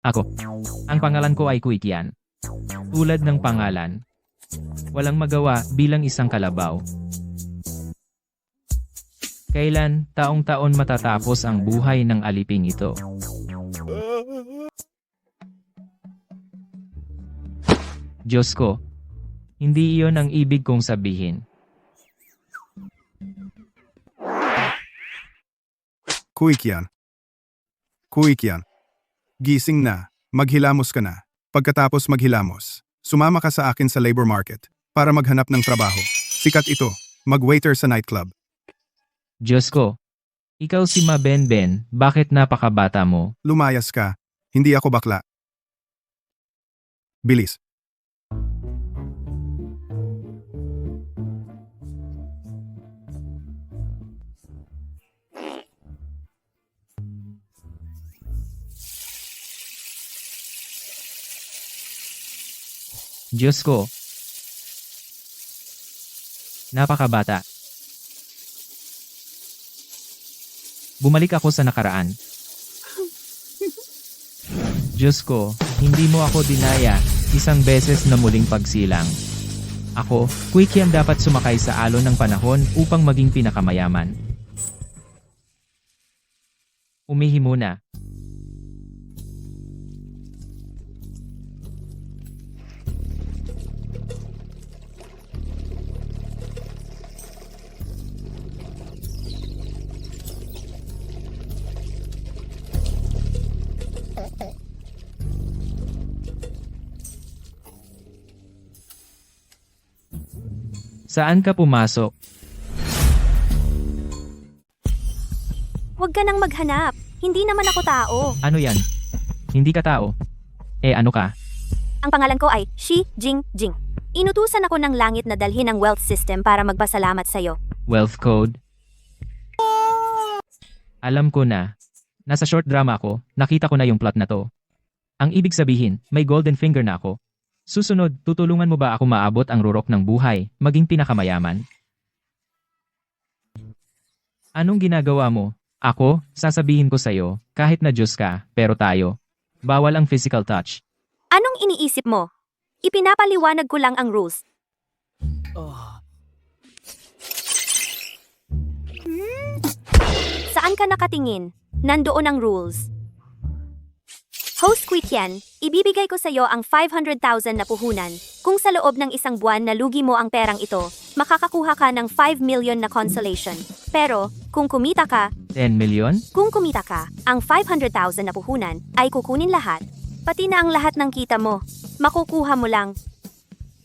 Ako. Ang pangalan ko ay Kuikian. Tulad ng pangalan, walang magawa bilang isang kalabaw. Kailan taong-taon matatapos ang buhay ng aliping ito? Diyos ko, hindi iyon ang ibig kong sabihin. Kuikian. Kuikian. Gising na. Maghilamos ka na. Pagkatapos maghilamos, sumama ka sa akin sa labor market para maghanap ng trabaho. Sikat ito. Mag-waiter sa nightclub. Diyos ko, ikaw si Mabenben, bakit napakabata mo? Lumayas ka. Hindi ako bakla. Bilis. Diyos ko, napakabata. Bumalik ako sa nakaraan. Diyos ko, hindi mo ako dinaya, isang beses na muling pagsilang. Ako, Kuikian dapat sumakay sa alon ng panahon upang maging pinakamayaman. Umihi muna. Saan ka pumasok? Huwag ka nang maghanap. Hindi naman ako tao. Ano yan? Hindi ka tao. Ano ka? Ang pangalan ko ay Shi Jing Jing. Inutusan ako ng langit na dalhin ang wealth system para magpasalamat sa'yo. Wealth code? Alam ko na. Nasa short drama ako, nakita ko na yung plot na to. Ang ibig sabihin, may golden finger na ako. Susunod, tutulungan mo ba ako maabot ang rurok ng buhay, maging pinakamayaman? Anong ginagawa mo? Ako, sasabihin ko sa'yo, kahit na Diyos ka, pero tayo. Bawal ang physical touch. Anong iniisip mo? Ipinapaliwanag ko lang ang rules. Saan ka nakatingin? Nandoon ang rules. Host Kuikian, ibibigay ko sa iyo ang 500,000 na puhunan. Kung sa loob ng isang buwan na lugi mo ang perang ito, makakakuha ka ng 5 million na consolation. Pero, kung kumita ka, 10 million? ang 500,000 na puhunan ay kukunin lahat. Pati na ang lahat ng kita mo. Makukuha mo lang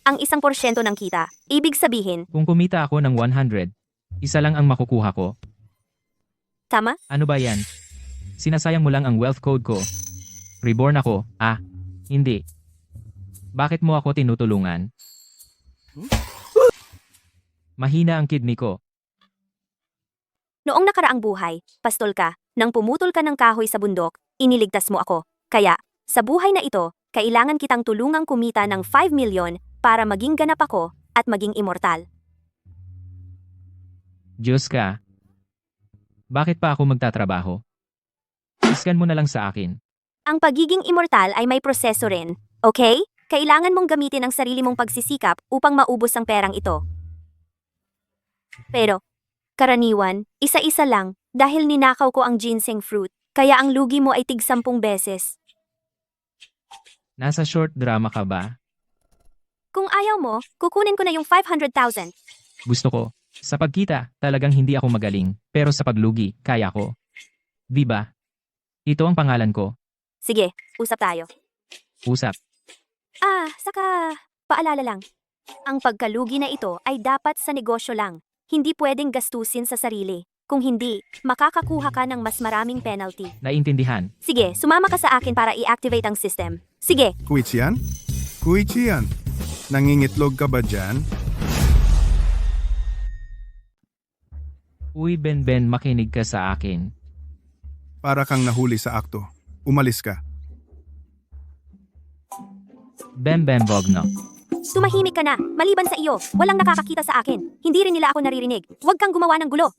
ang 1% ng kita. Ibig sabihin, Kung kumita ako ng 100, isa lang ang makukuha ko. tama? Ano ba yan? Sinasayang mo lang ang wealth code ko. Reborn ako, hindi. Bakit mo ako tinutulungan? Mahina ang kidney ko. Noong nakaraang buhay, pastol ka, nang pumutol ka ng kahoy sa bundok, iniligtas mo ako. Kaya, sa buhay na ito, kailangan kitang tulungang kumita ng 5 million para maging ganap ako at maging immortal. Diyos ka. Bakit pa ako magtatrabaho? Iskan mo na lang sa akin. Ang pagiging immortal ay may proseso rin, okay? Kailangan mong gamitin ang sarili mong pagsisikap upang maubos ang perang ito. Pero, karaniwan, isa-isa lang, dahil ninakaw ko ang ginseng fruit, kaya ang lugi mo ay tig 10 beses. Nasa short drama ka ba? Kung ayaw mo, kukunin ko na yung 500,000. Gusto ko. Sa pagkita, talagang hindi ako magaling, pero sa paglugi, kaya ko. Di ba? Ito ang pangalan ko. Sige, usap tayo. Usap. Saka, paalala lang. Ang pagkalugi na ito ay dapat sa negosyo lang. Hindi pwedeng gastusin sa sarili. Kung hindi, makakakuha ka ng mas maraming penalty. Naintindihan. Sige, sumama ka sa akin para i-activate ang system. Sige, Kuichian? Kuichian. Nangingitlog ka ba dyan? Uy Ben, makinig ka sa akin. Para kang nahuli sa akto. Umalis ka. Bem Bogno. tumahimik ka na. Maliban sa iyo, walang nakakakita sa akin. Hindi rin nila ako naririnig. Huwag kang gumawa ng gulo.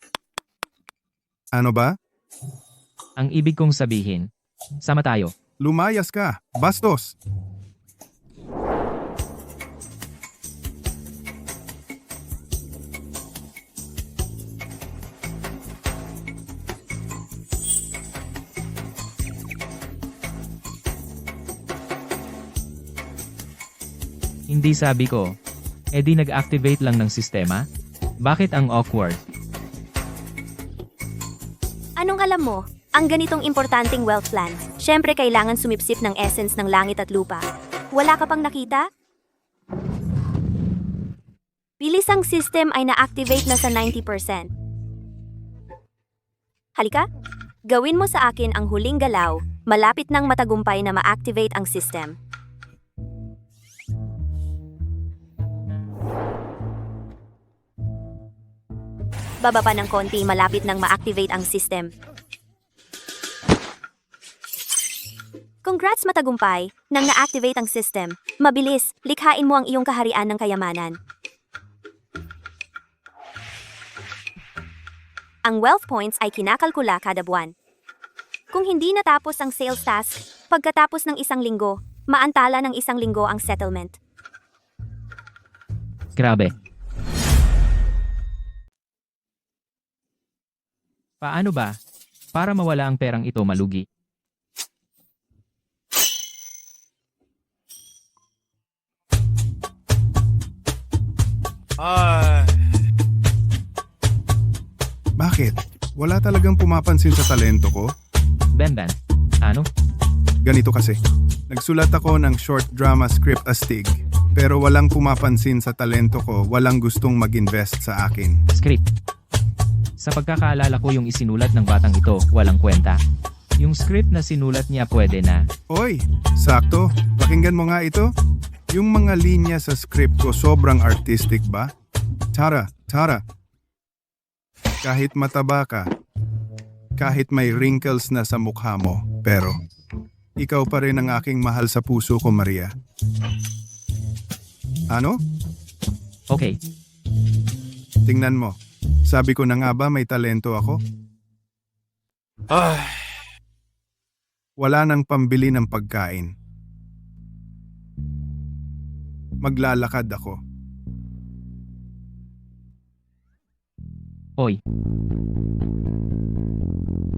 Ano ba? Ang ibig kong sabihin, sama tayo. Lumayas ka, bastos! Hindi sabi ko. E di nag-activate lang ng sistema? Bakit ang awkward? Anong alam mo? Ang ganitong importanteng wealth plan, syempre kailangan sumipsip ng essence ng langit at lupa. Wala ka pang nakita? Bilis ang system ay na-activate na sa 90%. Halika, gawin mo sa akin ang huling galaw, malapit nang matagumpay na ma-activate ang system. Baba pa ng konti, malapit nang ma-activate ang system. Congrats, matagumpay! Nang na-activate ang system, mabilis, likhain mo ang iyong kaharian ng kayamanan. Ang wealth points ay kinakalkula kada buwan. Kung hindi natapos ang sales task, pagkatapos ng isang linggo, maantala ng isang linggo ang settlement. Grabe. Paano ba? Para mawala ang perang ito malugi. Bakit? Wala talagang pumapansin sa talento ko? Ben. Ano? Ganito kasi. Nagsulat ako ng short drama script astig, pero walang pumapansin sa talento ko, walang gustong mag-invest sa akin. Script. Sa pagkakaalala ko yung isinulat ng batang ito, walang kwenta. Yung script na sinulat niya pwede na. Oy, sakto. Pakinggan mo nga ito. Yung mga linya sa script ko sobrang artistic ba? Tara. Kahit mataba ka, kahit may wrinkles na sa mukha mo, pero ikaw pa rin ang aking mahal sa puso ko, Maria. Ano? Okay. Tingnan mo. Sabi ko na nga ba may talento ako? Wala nang pambili ng pagkain. Maglalakad ako. Hoy.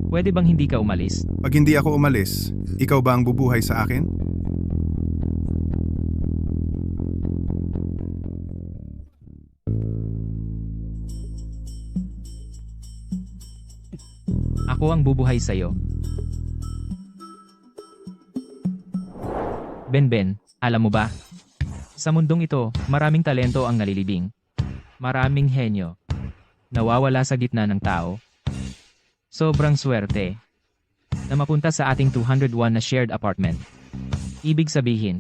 Pwede bang hindi ka umalis? Pag hindi ako umalis, ikaw ba ang bubuhay sa akin? Ako ang bubuhay sa'yo. Ben, alam mo ba? Sa mundong ito, maraming talento ang nalilibing. Maraming henyo. Nawawala sa gitna ng tao. Sobrang swerte na mapunta sa ating 201 na shared apartment. Ibig sabihin,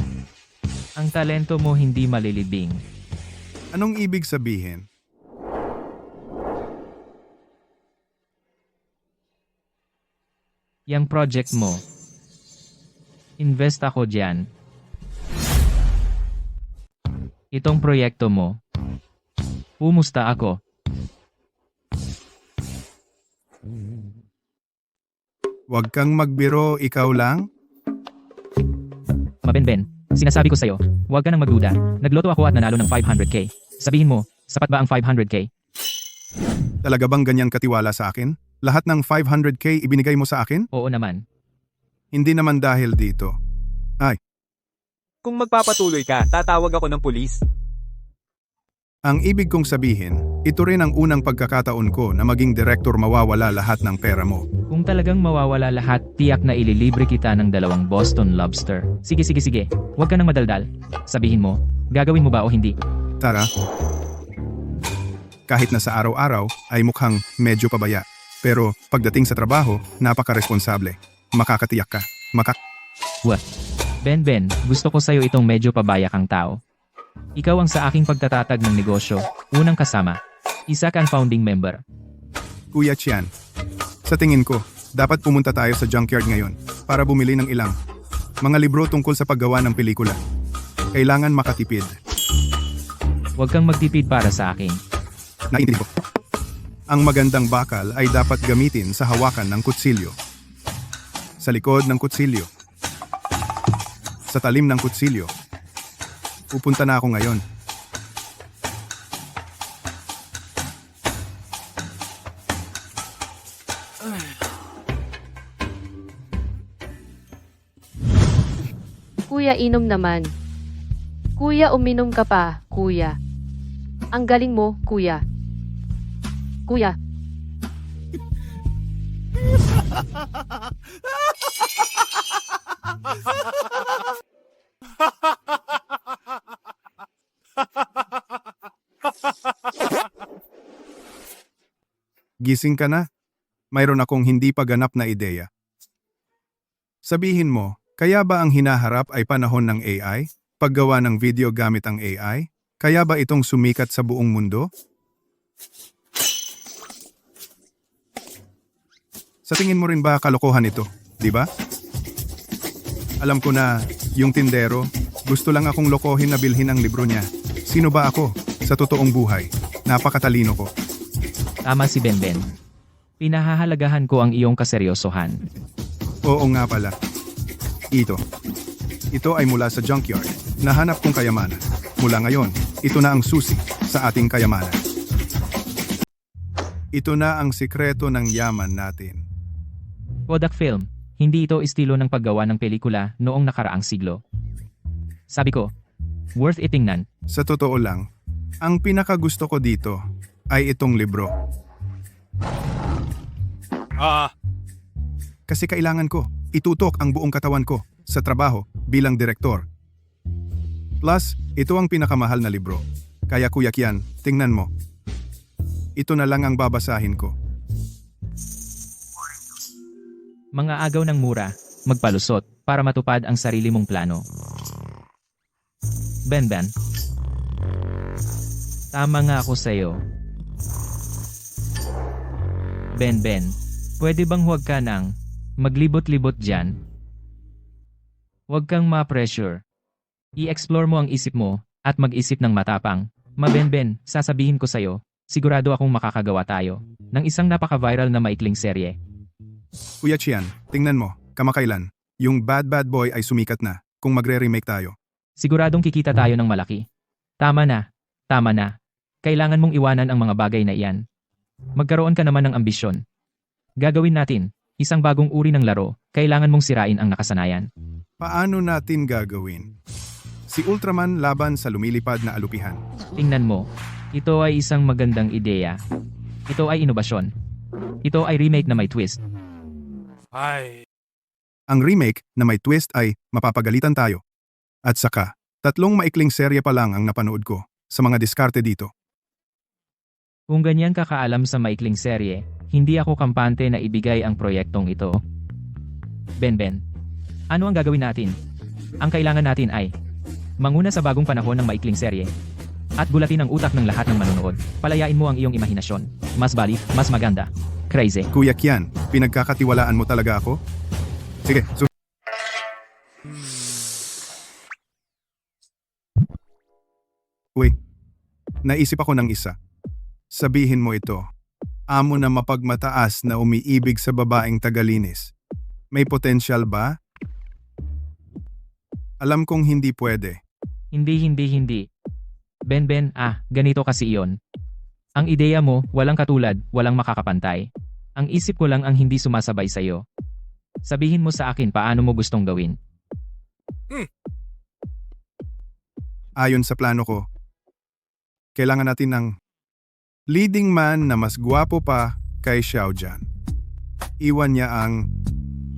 ang talento mo hindi malilibing. Anong ibig sabihin? Yang project mo. Invest ako diyan. Itong proyekto mo. Pumusta ako. Huwag kang magbiro, ikaw lang? Ben, sinasabi ko sa'yo, huwag ka nang magduda. Nagloto ako at nanalo ng 500k. Sabihin mo, sapat ba ang 500k? Talaga bang ganyan katiwala sa akin? Lahat ng 500k ibinigay mo sa akin? Oo naman. Hindi naman dahil dito. Kung magpapatuloy ka, tatawag ako ng pulis. Ang ibig kong sabihin, ito rin ang unang pagkakataon ko na maging direktor, mawawala lahat ng pera mo. Kung talagang mawawala lahat, tiyak na ililibre kita ng 2 Boston Lobster. Sige. Huwag ka nang madaldal. Sabihin mo, gagawin mo ba o hindi? Tara. Kahit na sa araw-araw ay mukhang medyo pabaya. Pero pagdating sa trabaho, napaka-responsable. Makakatiyak ka. What? Ben, gusto ko sa'yo itong medyo pabaya kang tao. Ikaw ang sa aking pagtatatag ng negosyo, unang kasama. Isa kang founding member. Kuya Chian, sa tingin ko, dapat pumunta tayo sa junkyard ngayon para bumili ng ilang mga libro tungkol sa paggawa ng pelikula. Kailangan makatipid. Huwag kang magtipid para sa akin. Naintindihan ko. Ang magandang bakal ay dapat gamitin sa hawakan ng kutsilyo. Sa likod ng kutsilyo. sa talim ng kutsilyo. Pupunta na ako ngayon. Kuya, inom naman. Kuya, uminom ka pa, kuya. Ang galing mo, kuya. Kuya, Gising ka na? Mayroon akong hindi pa ganap na ideya. Sabihin mo, kaya ba ang hinaharap ay panahon ng AI? Paggawa ng video gamit ang AI? Kaya ba itong sumikat sa buong mundo? Sa tingin mo rin ba kalokohan ito, di ba? Alam ko na, yung tindero, gusto lang akong lokohin na bilhin ang libro niya. Sino ba ako? Sa totoong buhay, napakatalino ko. Tama si Benben. Pinahahalagahan ko ang iyong kaseryosohan. Oo nga pala. Ito ay mula sa junkyard. Nahanap kong kayamanan. Mula ngayon, ito na ang susi sa ating kayamanan. Ito na ang sikreto ng yaman natin. Kodak Film, hindi ito estilo ng paggawa ng pelikula noong nakaraang siglo. Sabi ko, worth it tingnan. Sa totoo lang, ang pinakagusto ko dito ay itong libro. Kasi kailangan ko itutok ang buong katawan ko sa trabaho bilang direktor. Plus, ito ang pinakamahal na libro. Kaya Kuya Kian, tingnan mo. Ito na lang ang babasahin ko. Mga agaw ng mura, magpalusot para matupad ang sarili mong plano. Benben. Tama nga ako sa'yo. Benben, pwede bang huwag ka nang maglibot-libot dyan? Huwag kang ma-pressure. I-explore mo ang isip mo at mag-isip ng matapang. Mabenben, sasabihin ko sa'yo, sigurado akong makakagawa tayo ng isang napaka-viral na maikling serye. Kuya Chian, tingnan mo, kamakailan, yung Bad Bad Boy ay sumikat na kung magre-remake tayo. Siguradong kikita tayo ng malaki. Tama na. Tama na. Kailangan mong iwanan ang mga bagay na iyan. Magkaroon ka naman ng ambisyon. Gagawin natin, isang bagong uri ng laro, kailangan mong sirain ang nakasanayan. Paano natin gagawin? Si Ultraman laban sa lumilipad na alupihan. Tingnan mo, ito ay isang magandang ideya. Ito ay inobasyon. Ito ay remake na may twist. Ang remake na may twist ay mapapagalitan tayo. At saka, 3 maikling serye pa lang ang napanood ko sa mga diskarte dito. Kung ganyan ka kaalam sa maikling serye, hindi ako kampante na ibigay ang proyektong ito. Benben, ano ang gagawin natin? Ang kailangan natin ay manguna sa bagong panahon ng maikling serye at gulatin ang utak ng lahat ng manonood. Palayain mo ang iyong imahinasyon. Mas balit, mas maganda. Crazy. Kuya Kian, pinagkakatiwalaan mo talaga ako? Sige, Uy, naisip ako ng isa. Sabihin mo ito. Amo na mapagmataas na umiibig sa babaeng tagalinis. May potensyal ba? Alam kong hindi pwede. Hindi. Benben, ganito kasi iyon. Ang ideya mo, walang katulad, walang makakapantay. Ang isip ko lang ang hindi sumasabay sa'yo. Sabihin mo sa akin paano mo gustong gawin. Ayon sa plano ko, kailangan natin ng leading man na mas gwapo pa kay Xiao Jian. Iwan niya ang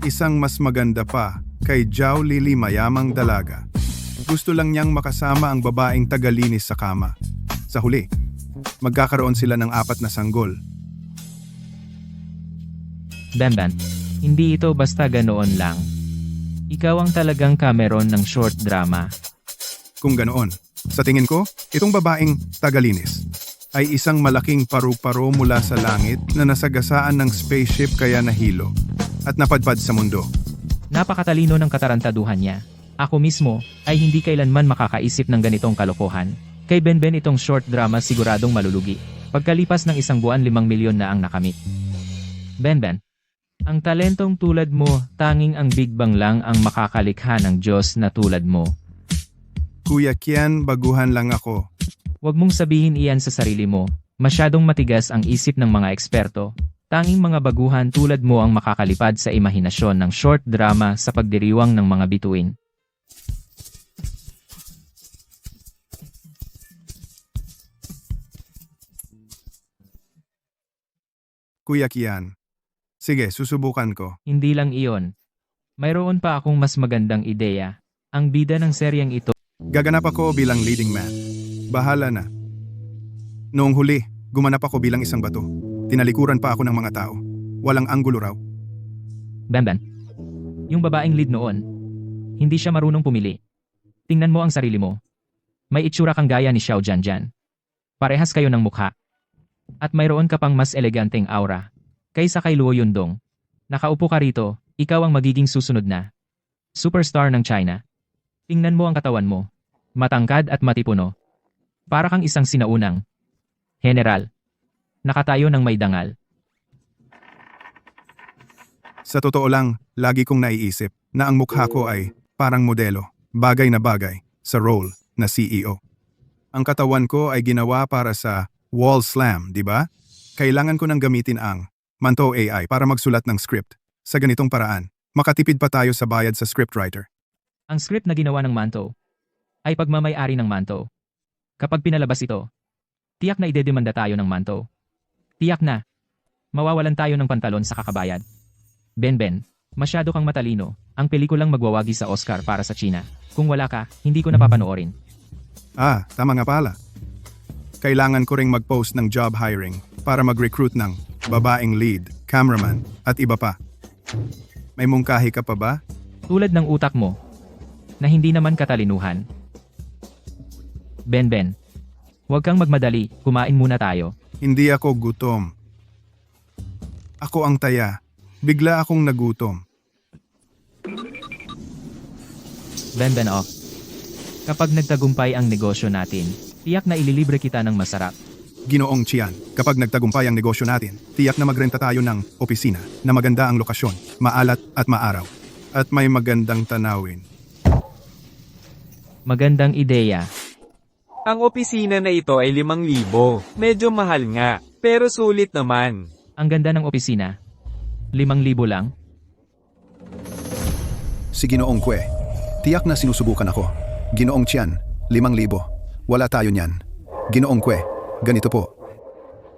isang mas maganda pa kay Zhao Lili mayamang dalaga. Gusto lang niyang makasama ang babaeng tagalinis sa kama. Sa huli, magkakaroon sila ng 4 na sanggol. Benben, hindi ito basta ganoon lang. Ikaw ang talagang Cameron ng short drama. Kung ganoon, sa tingin ko, itong babaeng tagalinis ay isang malaking paru-paro mula sa langit na nasagasaan ng spaceship kaya nahilo at napadpad sa mundo. Napakatalino ng katarantaduhan niya. Ako mismo ay hindi kailanman makakaisip ng ganitong kalokohan. Kay Benben itong short drama siguradong malulugi. Pagkalipas ng 1 buwan 5 milyon na ang nakamit. Benben, Ang talentong tulad mo, tanging ang Big Bang lang ang makakalikha ng Diyos na tulad mo. Kuya Kian, baguhan lang ako. Huwag mong sabihin iyan sa sarili mo. Masyadong matigas ang isip ng mga eksperto. Tanging mga baguhan tulad mo ang makakalipad sa imahinasyon ng short drama sa pagdiriwang ng mga bituin. Kuya Kian. Sige, susubukan ko. Hindi lang iyon. Mayroon pa akong mas magandang ideya. Ang bida ng seryeng ito Gaganap ako bilang leading man. Bahala na. Noong huli, gumanap ako bilang isang bato. Tinalikuran pa ako ng mga tao. Walang anggulo raw. Bamban. Yung babaeng lead noon. Hindi siya marunong pumili. Tingnan mo ang sarili mo. May itsura kang gaya ni Xiao Jianjian. Parehas kayo ng mukha. At mayroon ka pang mas eleganteng aura. Kaysa kay Luo Yundong. Nakaupo ka rito, ikaw ang magiging susunod na superstar ng China. Tingnan mo ang katawan mo. Matangkad at matipuno. Para kang isang sinaunang general. Nakatayo ng may dangal. Sa totoo lang, lagi kong naiisip na ang mukha ko ay parang modelo, bagay na bagay, sa role na CEO. Ang katawan ko ay ginawa para sa wall slam, di ba? Kailangan ko nang gamitin ang Manto AI para magsulat ng script. Sa ganitong paraan, makatipid pa tayo sa bayad sa scriptwriter. Ang script na ginawa ng Manto ay pagmamay-ari ng Manto. Kapag pinalabas ito, tiyak na idedemanda tayo ng Manto. Tiyak na mawawalan tayo ng pantalon sa kakabayad. Ben, masyado kang matalino. Ang pelikulang magwawagi sa Oscar para sa China. Kung wala ka, hindi ko napapanoorin. Ah, tama nga pala. Kailangan ko ring mag-post ng job hiring para mag-recruit ng babaeng lead, cameraman, at iba pa. May mungkahi ka pa ba? Tulad ng utak mo, na hindi naman katalinuhan. Ben, huwag kang magmadali, kumain muna tayo. Hindi ako gutom. Ako ang taya. Bigla akong nagutom. Ben, off. Kapag nagtagumpay ang negosyo natin, tiyak na ililibre kita ng masarap. Ginoong Chian, kapag nagtagumpay ang negosyo natin, tiyak na magrenta tayo ng opisina na maganda ang lokasyon, maalat at maaraw. At may magandang tanawin. Magandang ideya. Ang opisina na ito ay 5,000. Medyo mahal nga, pero sulit naman. Ang ganda ng opisina. 5,000 lang? Si Ginoong Kwe. Tiyak na sinusubukan ako. Ginoong Tian, 5,000. Wala tayo niyan. Ginoong Kwe, ganito po.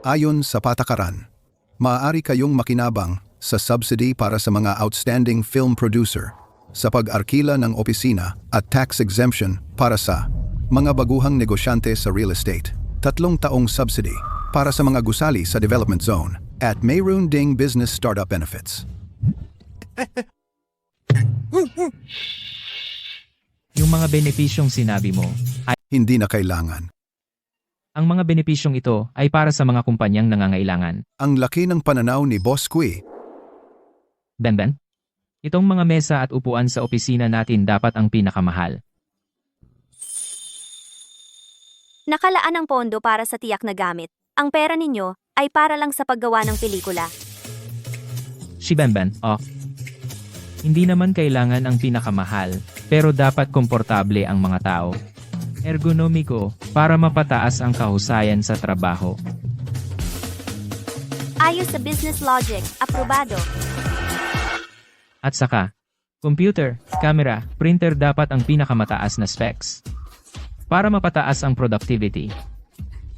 Ayon sa patakaran, maaari kayong makinabang sa subsidy para sa mga outstanding film producer sa pag-arkila ng opisina at tax exemption para sa mga baguhang negosyante sa real estate. 3 taong subsidy para sa mga gusali sa development zone at Mayroon Ding Business Startup Benefits. Yung mga benepisyong sinabi mo, Hindi na kailangan. ang mga benepisyong ito ay para sa mga kumpanyang nangangailangan. Ang laki ng pananaw ni Boss Kui. Ben, itong mga mesa at upuan sa opisina natin dapat ang pinakamahal. Nakalaan ang pondo para sa tiyak na gamit. Ang pera ninyo ay para lang sa paggawa ng pelikula. Si Ben, off. Hindi naman kailangan ang pinakamahal, pero dapat komportable ang mga tao. Ergonomiko, para mapataas ang kahusayan sa trabaho. Ayos sa business logic, aprobado. At saka, computer, camera, printer dapat ang pinakamataas na specs. Para mapataas ang productivity.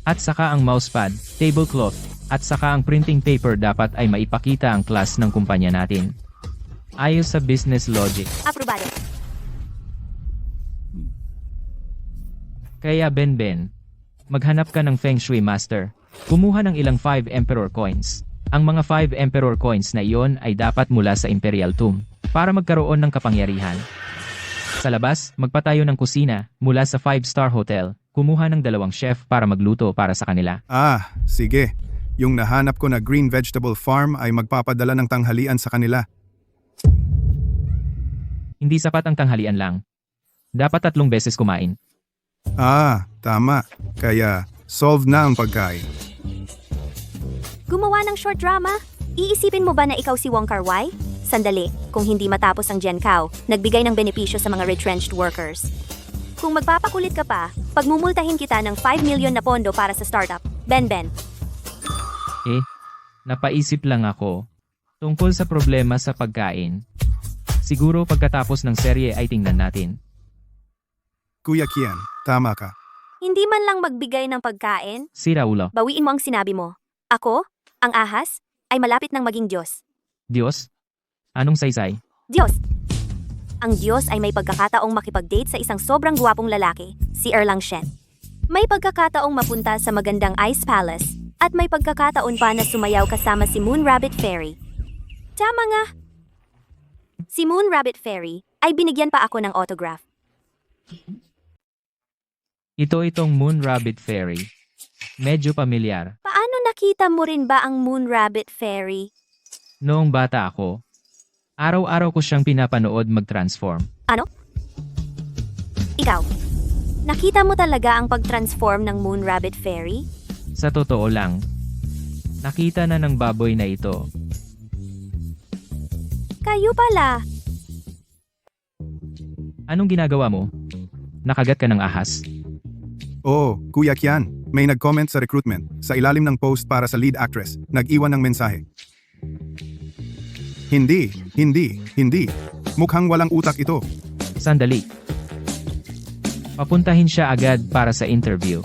At saka ang mousepad, tablecloth, at saka ang printing paper dapat ay maipakita ang class ng kumpanya natin. Ayos sa business logic. Aprobado. Kaya Ben, maghanap ka ng Feng Shui Master. Kumuha ng ilang 5 Emperor Coins. Ang mga 5 Emperor Coins na iyon ay dapat mula sa Imperial Tomb para magkaroon ng kapangyarihan. Sa labas, magpatayo ng kusina mula sa 5-star hotel. Kumuha ng 2 chef para magluto para sa kanila. Ah, sige. Yung nahanap ko na green vegetable farm ay magpapadala ng tanghalian sa kanila. Hindi sapat ang tanghalian lang. Dapat 3 beses kumain. Ah, tama. Kaya, solved na ang pagkain. Gumawa ng short drama? Iisipin mo ba na ikaw si Wong Kar-wai? Sandali, kung hindi matapos ang Gen Cao, nagbigay ng benepisyo sa mga retrenched workers. Kung magpapakulit ka pa, pagmumultahin kita ng 5 million na pondo para sa startup. Ben. Napaisip lang ako. Tungkol sa problema sa pagkain. Siguro pagkatapos ng serye ay tingnan natin. Kuya Kian, tama ka. Hindi man lang magbigay ng pagkain, Sira ulo. bawiin mo ang sinabi mo. Ako, ang ahas, ay malapit ng maging Diyos. Diyos? Anong saysay? Diyos! Ang Diyos ay may pagkakataong makipag-date sa isang sobrang guwapong lalaki, si Erlang Shen. May pagkakataong mapunta sa magandang Ice Palace, at may pagkakataon pa na sumayaw kasama si Moon Rabbit Fairy. Tama nga! Si Moon Rabbit Fairy ay binigyan pa ako ng autograph. Itong Moon Rabbit Fairy. Medyo pamilyar. Paano nakita mo rin ba ang Moon Rabbit Fairy? Noong bata ako, araw-araw ko siyang pinapanood mag-transform. Ikaw, nakita mo talaga ang pag-transform ng Moon Rabbit Fairy? Sa totoo lang, nakita na ng baboy na ito. Kayo pala. Anong ginagawa mo? Nakagat ka ng ahas? Oo, Kuya Kian, may nag-comment sa recruitment sa ilalim ng post para sa lead actress. Nag-iwan ng mensahe. Hindi. Mukhang walang utak ito. Sandali. Papuntahin siya agad para sa interview.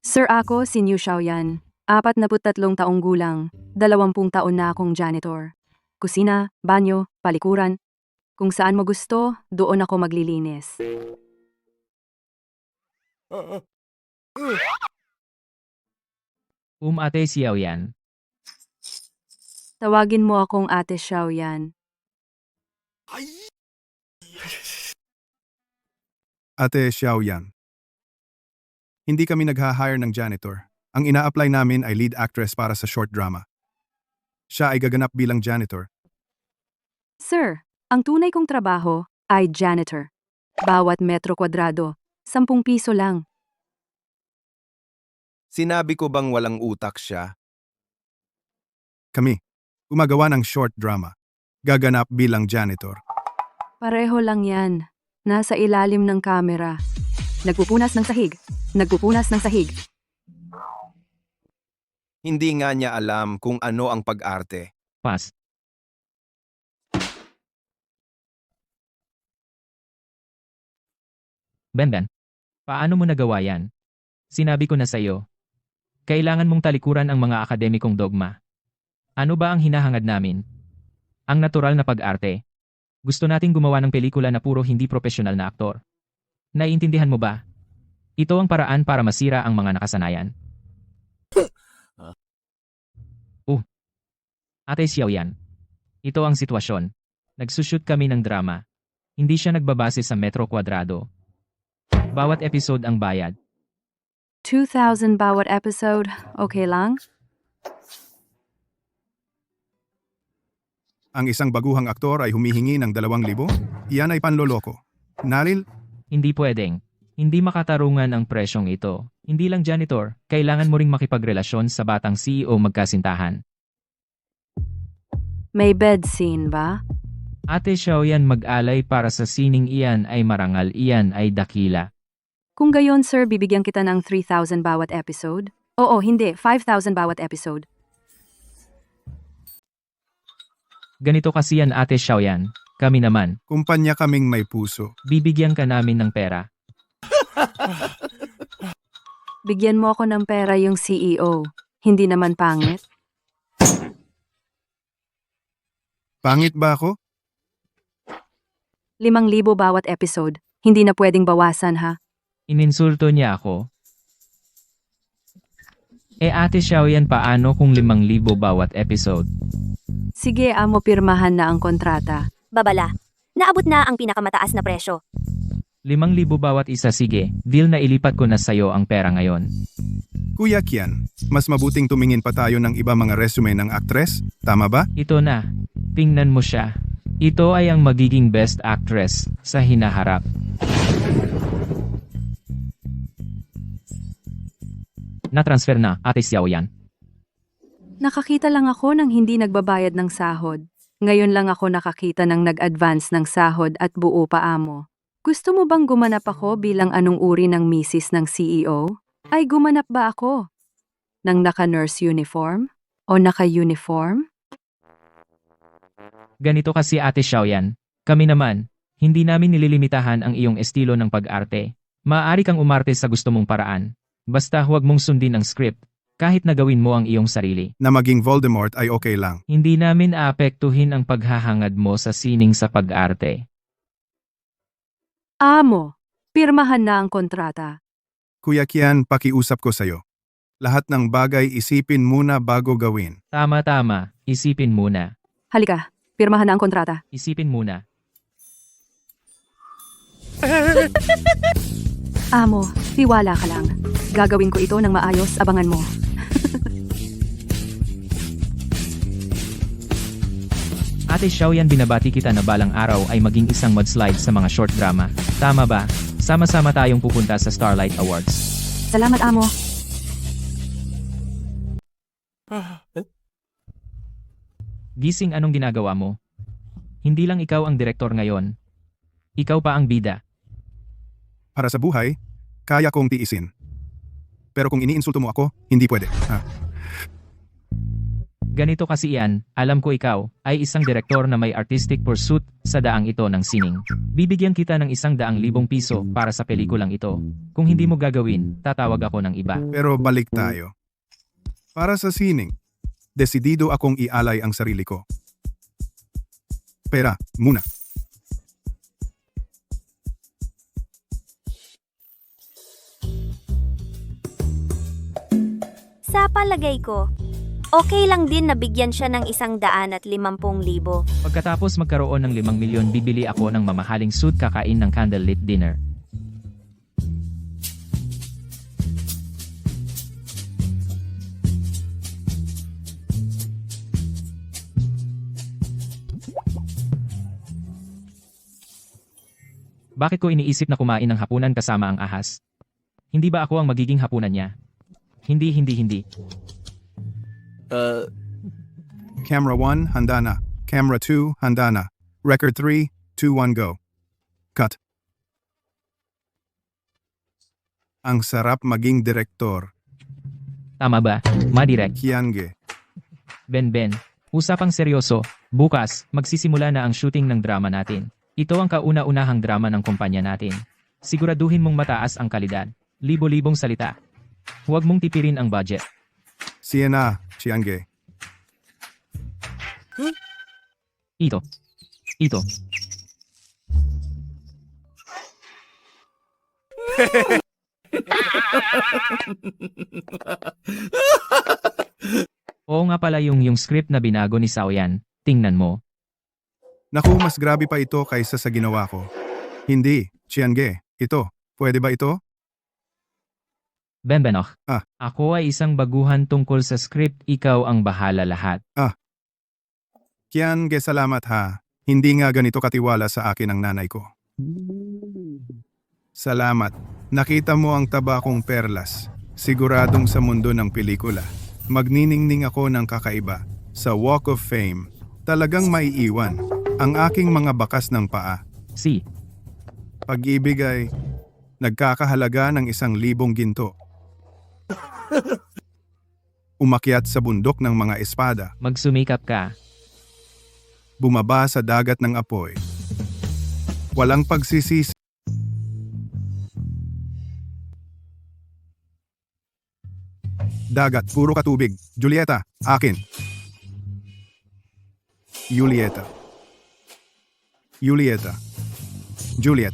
Sir, ako si New Xiaoyan. 43 taong gulang, 20 taon na akong janitor. Kusina, banyo, palikuran. Kung saan mo gusto, doon ako maglilinis. Ate Xiao yan. Tawagin mo akong Ate Xiaoyan. Ate Xiaoyan. Hindi kami nagha-hire ng janitor. Ang ina-apply namin ay lead actress para sa short drama. Siya ay gaganap bilang janitor. Sir, ang tunay kong trabaho ay janitor. Bawat metro kwadrado, 10 piso lang. Sinabi ko bang walang utak siya? Kami, gumagawa ng short drama. Gaganap bilang janitor. Pareho lang yan. Nasa ilalim ng kamera. Nagpupunas ng sahig. Hindi nga niya alam kung ano ang pag-arte. Pass. Ben, paano mo nagawa yan? Sinabi ko na sa'yo. Kailangan mong talikuran ang mga akademikong dogma. Ano ba ang hinahangad namin? Ang natural na pag-arte. Gusto nating gumawa ng pelikula na puro hindi profesional na aktor. Naiintindihan mo ba? Ito ang paraan para masira ang mga nakasanayan. Ate Xiao yan. Ito ang sitwasyon. Nagsushoot kami ng drama. Hindi siya nagbabase sa metro kwadrado. Bawat episode ang bayad. 2,000 bawat episode, okay lang? Ang isang baguhang aktor ay humihingi ng 2,000? Iyan ay panloloko. Nalil, Hindi pwedeng. Hindi makatarungan ang presyong ito. Hindi lang janitor, kailangan mo ring makipagrelasyon sa batang CEO magkasintahan. May bed scene ba? Ate Xiao yan mag-alay para sa sining iyan ay marangal iyan ay dakila. Kung gayon, sir, bibigyan kita ng 3,000 bawat episode? Oo, hindi, 5,000 bawat episode. Ganito kasi yan Ate Xiao yan. Kami naman, kumpanya kaming may puso. bibigyan ka namin ng pera. Bigyan mo ako ng pera yung CEO. Hindi naman pangit. Pangit ba ako? 5,000 bawat episode. Hindi na pwedeng bawasan, ha? Ininsulto niya ako. Ate Xiao yan paano kung 5,000 bawat episode? Sige, amo, pirmahan na ang kontrata. Babala. Naabot na ang pinakamataas na presyo. 5,000 bawat isa sige, deal na ilipat ko na sa'yo ang pera ngayon. Kuya Kian, mas mabuting tumingin pa tayo ng iba mga resume ng aktres, tama ba? Ito na, tingnan mo siya. Ito ay ang magiging best actress sa hinaharap. Na-transfer na, Ate Xiaoyan. Nakakita lang ako ng hindi nagbabayad ng sahod. Ngayon lang ako nakakita ng nag-advance ng sahod at buo pa amo. Gusto mo bang gumanap ako bilang anong uri ng misis ng CEO? Ay gumanap ba ako? Nang naka-nurse uniform? O naka-uniform? Ganito kasi Ate Xiaoyan. Kami naman, hindi namin nililimitahan ang iyong estilo ng pag-arte. Maaari kang umarte sa gusto mong paraan. Basta huwag mong sundin ang script, kahit na gawin mo ang iyong sarili. Na maging Voldemort ay okay lang. Hindi namin aapektuhin ang paghahangad mo sa sining sa pag-arte. Amo, pirmahan na ang kontrata. Kuya Kian, pakiusap ko sa'yo. Lahat ng bagay isipin muna bago gawin. Tama-tama, isipin muna. Halika, pirmahan na ang kontrata. Isipin muna. Amo, tiwala ka lang. Gagawin ko ito ng maayos, abangan mo. Ate Xiaoyan, binabati kita na balang araw ay maging isang mudslide sa mga short drama. Tama ba? Sama-sama tayong pupunta sa Starlight Awards. Salamat, amo. Gising, anong ginagawa mo? Hindi lang ikaw ang direktor ngayon. Ikaw pa ang bida. Para sa buhay, kaya kong tiisin. Pero kung iniinsulto mo ako, hindi pwede. Ganito kasi yan, alam ko ikaw, ay isang direktor na may artistic pursuit sa daang ito ng sining. Bibigyan kita ng 100,000 piso para sa pelikulang ito. Kung hindi mo gagawin, tatawag ako ng iba. Pero balik tayo. Para sa sining, desidido akong ialay ang sarili ko. Pera, muna. Sa palagay ko, okay lang din na bigyan siya ng 150,000. Pagkatapos magkaroon ng 5 milyon, bibili ako ng mamahaling suit, kakain ng candlelit dinner. Bakit ko iniisip na kumain ng hapunan kasama ang ahas? Hindi ba ako ang magiging hapunan niya? Hindi. Camera 1, handa na. Camera 2, handa na. Record 3, 2, 1, go. Cut. Ang sarap maging direktor. Tama ba, Madirek? Kiange. Ben, usapang seryoso. Bukas, magsisimula na ang shooting ng drama natin. Ito ang kauna-unahang drama ng kumpanya natin. Siguraduhin mong mataas ang kalidad. Libo-libong salita. Huwag mong tipirin ang budget. Siena, Chiange. Ito. Oo nga pala, yung script na binago ni Xiaoyan. Tingnan mo. Naku, mas grabe pa ito kaysa sa ginawa ko. Hindi, Chiange. Ito, pwede ba ito? Benbenoch. Ah. Ako ay isang baguhan tungkol sa script, ikaw ang bahala lahat. Kiange, salamat ha. Hindi nga ganito katiwala sa akin ang nanay ko. Salamat. Nakita mo ang taba kong perlas. Siguradong sa mundo ng pelikula. Magniningning ako ng kakaiba. Sa Walk of Fame, talagang maiiwan ang aking mga bakas ng paa. Si. Pag-ibig ay nagkakahalaga ng 1,000 ginto. Umakyat sa bundok ng mga espada. Magsumikap ka. Bumaba sa dagat ng apoy. Walang pagsisisi. Dagat, puro katubig. Julieta, akin. Julieta. Juliet.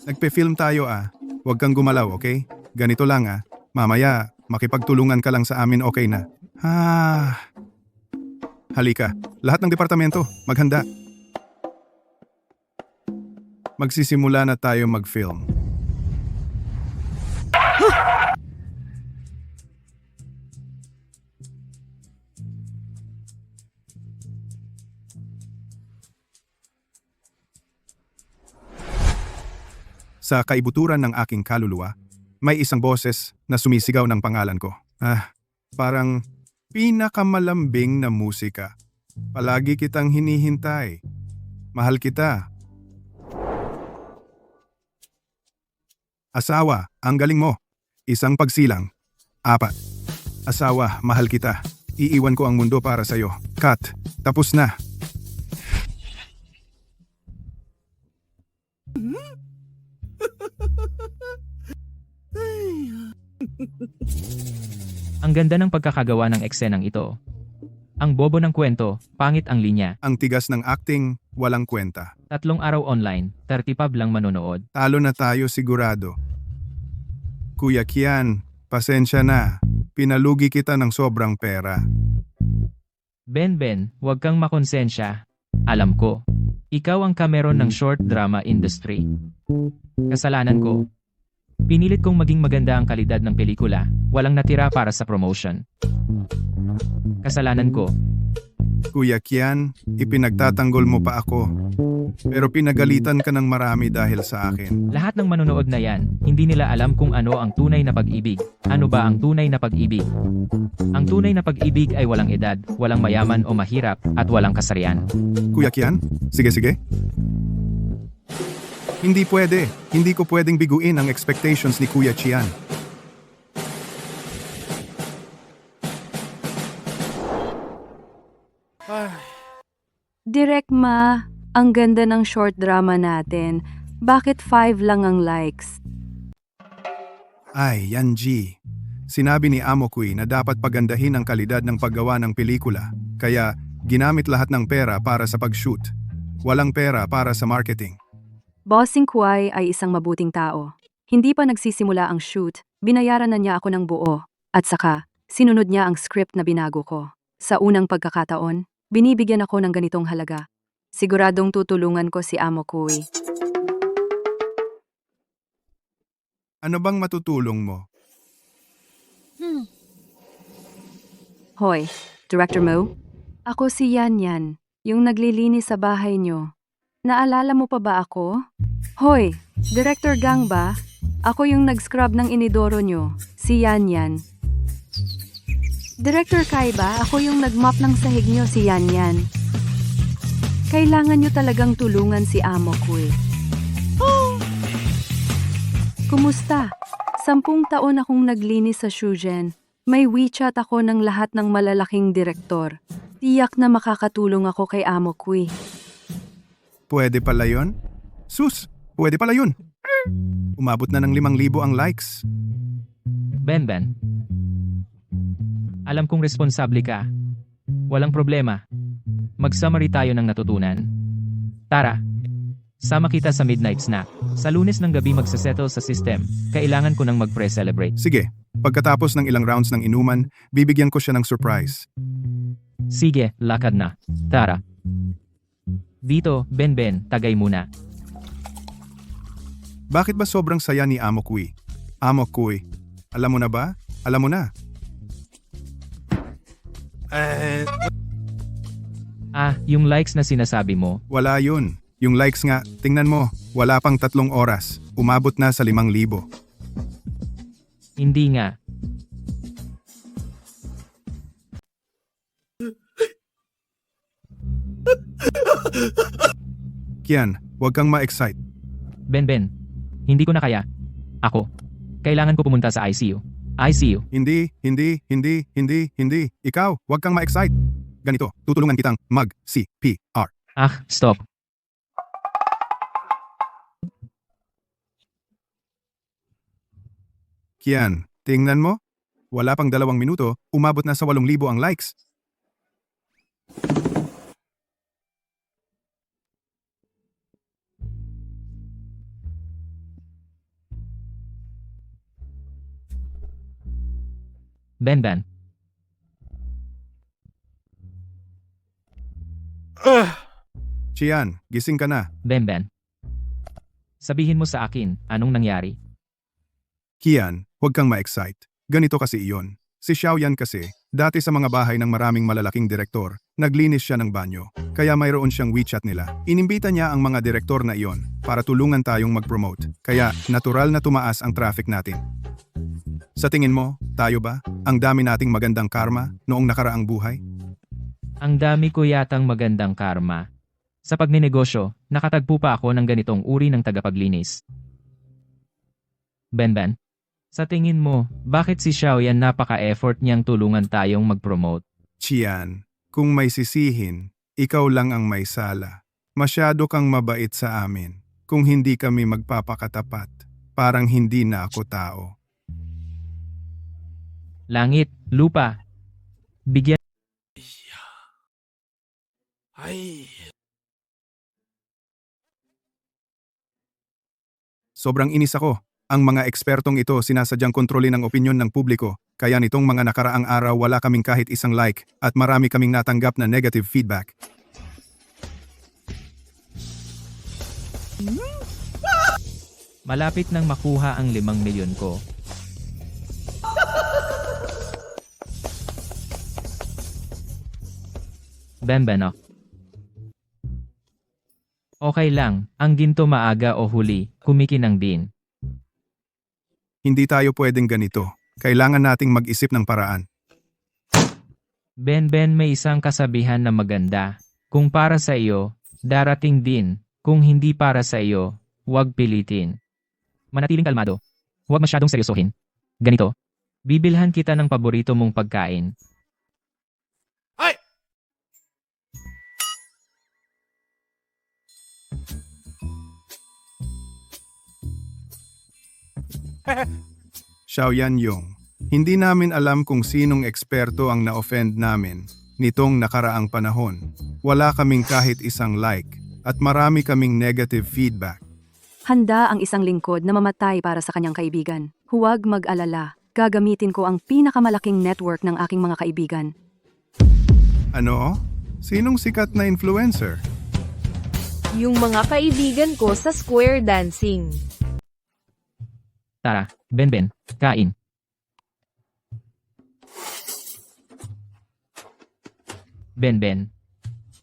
Nagpe-film tayo ah. Huwag kang gumalaw, okay? Ganito lang ah. Mamaya, makipagtulungan ka lang sa amin, okay na. Halika, lahat ng departamento, maghanda. Magsisimula na tayo mag-film. Sa kaibuturan ng aking kaluluwa, may isang boses na sumisigaw ng pangalan ko. Parang pinakamalambing na musika. Palagi kitang hinihintay. Mahal kita. Asawa, ang galing mo. Isang pagsilang. 4. Asawa, mahal kita. Iiwan ko ang mundo para sa'yo. Cut. Tapos na. Ang ganda ng pagkakagawa ng eksenang ito. Ang bobo ng kwento, pangit ang linya. Ang tigas ng acting, walang kwenta. 3 araw online, 30 pub lang manonood. Talo na tayo sigurado. Kuya Kian, pasensya na. Pinalugi kita ng sobrang pera. Ben, huwag kang makonsensya. Alam ko. Ikaw ang Cameron ng short drama industry. Kasalanan ko. Pinilit kong maging maganda ang kalidad ng pelikula. Walang natira para sa promotion. Kasalanan ko. Kuya Kian, ipinagtatanggol mo pa ako. Pero pinagalitan ka ng marami dahil sa akin. Lahat ng manonood na yan, hindi nila alam kung ano ang tunay na pag-ibig. Ano ba ang tunay na pag-ibig? Ang tunay na pag-ibig ay walang edad, walang mayaman o mahirap, at walang kasarian. Kuya Kian, sige. Hindi pwede. Hindi ko pwedeng biguin ang expectations ni Kuya Kian. Direk Ma, ang ganda ng short drama natin. Bakit 5 lang ang likes? Ay, Yan G. Sinabi ni Amo Kui na dapat pagandahin ang kalidad ng paggawa ng pelikula. Kaya, ginamit lahat ng pera para sa pag-shoot. Walang pera para sa marketing. Bossing Kuai ay isang mabuting tao. Hindi pa nagsisimula ang shoot, binayaran na niya ako ng buo. At saka, sinunod niya ang script na binago ko. Sa unang pagkakataon, binibigyan ako ng ganitong halaga. Siguradong tutulungan ko si Amo Kui. Ano bang matutulong mo? Hoy, Director Mo? Ako si Yan, yung naglilinis sa bahay nyo. Naalala mo pa ba ako? Hoy, Director Gang ba? Ako yung nag-scrub ng inidoro nyo, si Yan. Director Kai ba? Ako yung nag-mop ng sahig nyo, si Yan. Kailangan nyo talagang tulungan si Amo Kui. Kumusta? 10 taon akong naglinis sa Shuzhen. May WeChat ako ng lahat ng malalaking direktor. Tiyak na makakatulong ako kay Amo Kui. Pwede pala yun? Sus, pwede pala yun. Umabot na ng 5,000 ang likes. Ben. Alam kong responsable ka. Walang problema. Mag-summary tayo ng natutunan. Tara. Sama kita sa midnight snack. Sa Lunes ng gabi magsasettle sa system. Kailangan ko nang mag-pre-celebrate. Sige, pagkatapos ng ilang rounds ng inuman, bibigyan ko siya ng surprise. Sige, lakad na. Tara. Dito, Ben, tagay muna. Bakit ba sobrang saya ni Amo Kui? Amo Kui, alam mo na ba? Alam mo na. Yung likes na sinasabi mo. Wala yun. Yung likes nga, tingnan mo, wala pang 3 oras. Umabot na sa 5,000. Hindi nga. Kian, huwag kang ma-excite. Ben, hindi ko na kaya. Ako. Kailangan ko pumunta sa ICU. Hindi. Ikaw, huwag kang ma-excite. Ganito, tutulungan kitang mag-CPR. Stop. Kian, tingnan mo. Wala pang 2 minuto, umabot na sa 8,000 ang likes. Ben. Chian, gising ka na. Ben. Sabihin mo sa akin, anong nangyari? Kian, huwag kang ma-excite. Ganito kasi iyon. Si Xiaoyan kasi, dati sa mga bahay ng maraming malalaking direktor, Naglinis siya ng banyo, kaya mayroon siyang WeChat nila. Inimbita niya ang mga direktor na iyon para tulungan tayong mag-promote. Kaya natural na tumaas ang traffic natin. Sa tingin mo, tayo ba? Ang dami nating magandang karma noong nakaraang buhay? Ang dami ko yatang magandang karma. Sa pagninegosyo, nakatagpo pa ako ng ganitong uri ng tagapaglinis. Ben, sa tingin mo, bakit si Xiaoyan napaka-effort niyang tulungan tayong mag-promote? Chian, kung may sisihin, ikaw lang ang may sala. Masyado kang mabait sa amin. Kung hindi kami magpapakatapat, parang hindi na ako tao. Langit, lupa. Bigyan Sobrang inis ako. Ang mga ekspertong ito sinasadyang kontrolin ang opinyon ng publiko, kaya nitong mga nakaraang araw wala kaming kahit isang like at marami kaming natanggap na negative feedback. malapit nang makuha ang 5 milyon ko. Ben, oh. Okay lang, ang ginto maaga o huli, kumikinang din. Hindi tayo pwedeng ganito. Kailangan nating mag-isip ng paraan. Ben, may isang kasabihan na maganda. Kung para sa iyo, darating din. Kung hindi para sa iyo, huwag pilitin. Manatiling kalmado. Huwag masyadong seryosohin. Ganito. Bibilhan kita ng paborito mong pagkain. Xiaoyan Yung, hindi namin alam kung sinong eksperto ang na-offend namin nitong nakaraang panahon. Wala kaming kahit isang like at marami kaming negative feedback. Handa ang isang lingkod na mamatay para sa kanyang kaibigan. Huwag mag-alala. Gagamitin ko ang pinakamalaking network ng aking mga kaibigan. Ano? Sinong sikat na influencer? Yung mga kaibigan ko sa square dancing. Tara, Ben, kain. Ben,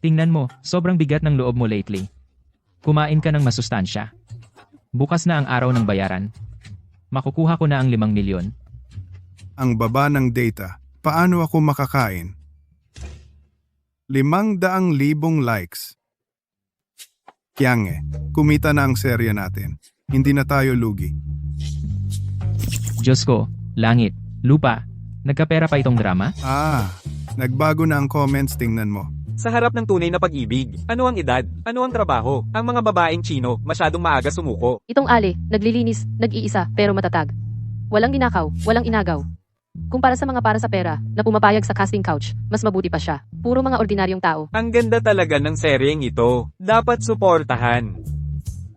tingnan mo, sobrang bigat ng loob mo lately. Kumain ka ng masustansya. Bukas na ang araw ng bayaran. Makukuha ko na ang 5 milyon. Ang baba ng data. Paano ako makakain? 500,000 likes. Kiyange, kumita na ang serya natin. Hindi na tayo lugi. Diyos ko, langit, lupa. Nagkapera pa itong drama? Nagbago na ang comments, tingnan mo. Sa harap ng tunay na pag-ibig, ano ang edad? Ano ang trabaho? Ang mga babaeng Chino, masyadong maaga sumuko. Itong Ali, naglilinis, nag-iisa, pero matatag. Walang ninakaw, walang inagaw. Kumpara sa mga para sa pera, na pumapayag sa casting couch, mas mabuti pa siya. Puro mga ordinaryong tao. Ang ganda talaga ng seryeng ito. Dapat suportahan.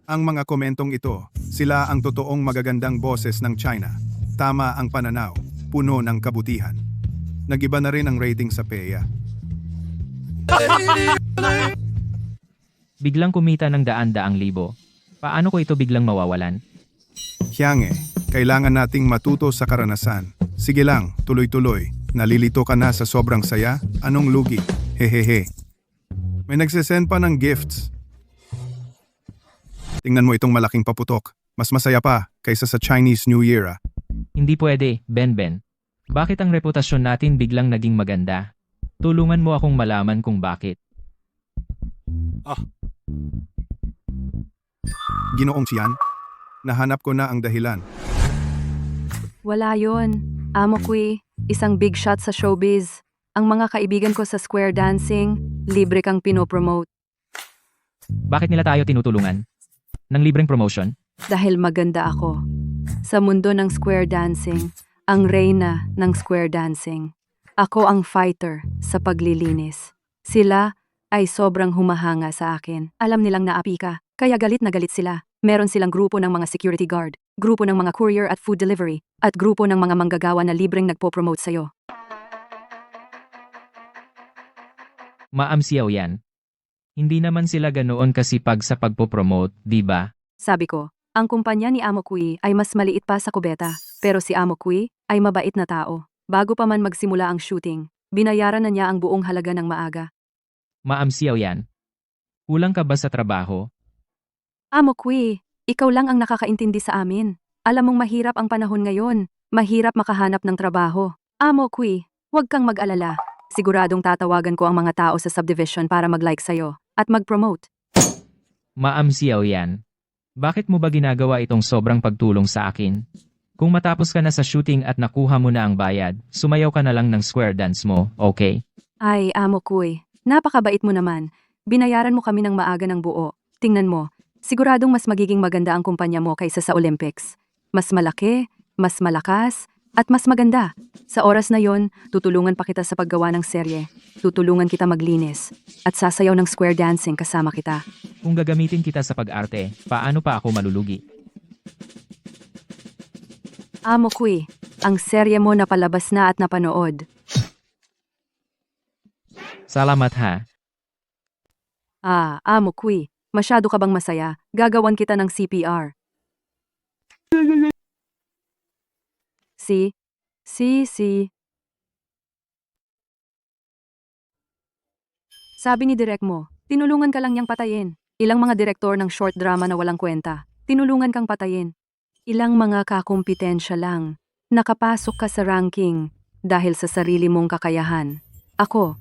Ang mga komentong ito, sila ang totoong magagandang boses ng China. Tama ang pananaw, puno ng kabutihan. Nag-iba na rin ang rating sa PEA. Biglang kumita ng daan-daang libo. Paano ko ito biglang mawawalan? Kiyange, kailangan nating matuto sa karanasan. Sige lang, tuloy-tuloy. Nalilito ka na sa sobrang saya? Anong lugi? Hehehe. May nagsisend pa ng gifts. Tingnan mo itong malaking paputok. Mas masaya pa kaysa sa Chinese New Year. Hindi pwede, Ben. Bakit ang reputasyon natin biglang naging maganda? Tulungan mo akong malaman kung bakit. Ginoong Xian, nahanap ko na ang dahilan. Wala yon. Amo Kui, isang big shot sa showbiz. Ang mga kaibigan ko sa square dancing, libre kang pinopromote. Bakit nila tayo tinutulungan? Ng libreng promotion? Dahil maganda ako. Sa mundo ng square dancing, ang reyna ng square dancing. Ako ang fighter sa paglilinis. Sila ay sobrang humahanga sa akin. Alam nilang naapi ka, kaya galit na galit sila. Meron silang grupo ng mga security guard, grupo ng mga courier at food delivery, at grupo ng mga manggagawa na libreng nagpo-promote sa'yo. Maam Xiaoyan. Hindi naman sila ganoon kasipag sa pagpopromote, di ba? Sabi ko, ang kumpanya ni Amo Kui ay mas maliit pa sa kubeta, pero si Amo Kui ay mabait na tao. Bago pa man magsimula ang shooting, binayaran na niya ang buong halaga ng maaga. Maamsiyaw yan. Kulang ka ba sa trabaho? Amo Kui, ikaw lang ang nakakaintindi sa amin. Alam mong mahirap ang panahon ngayon. Mahirap makahanap ng trabaho. Amo Kui, huwag kang mag-alala. Siguradong tatawagan ko ang mga tao sa subdivision para mag-like sa'yo at mag-promote. Maamsiyaw yan. Bakit mo ba ginagawa itong sobrang pagtulong sa akin? Kung matapos ka na sa shooting at nakuha mo na ang bayad, sumayaw ka na lang ng square dance mo, okay? Ay, Amo Kui, napakabait mo naman. Binayaran mo kami ng maaga ng buo. Tingnan mo, siguradong mas magiging maganda ang kumpanya mo kaysa sa Olympics. Mas malaki, mas malakas, at mas maganda. Sa oras na yon, tutulungan pa kita sa paggawa ng serye. Tutulungan kita maglinis. At sasayaw ng square dancing kasama kita. Kung gagamitin kita sa pag-arte, paano pa ako malulugi? Amo Kui, ang serye mo napalabas na at napanood. Salamat ha. Amo Kui, masyado ka bang masaya? Gagawan kita ng CPR. Si. Sabi ni direk mo, tinulungan ka lang niyang patayin. Ilang mga direktor ng short drama na walang kwenta, tinulungan kang patayin. Ilang mga kakumpetensya lang, nakapasok ka sa ranking dahil sa sarili mong kakayahan. Ako,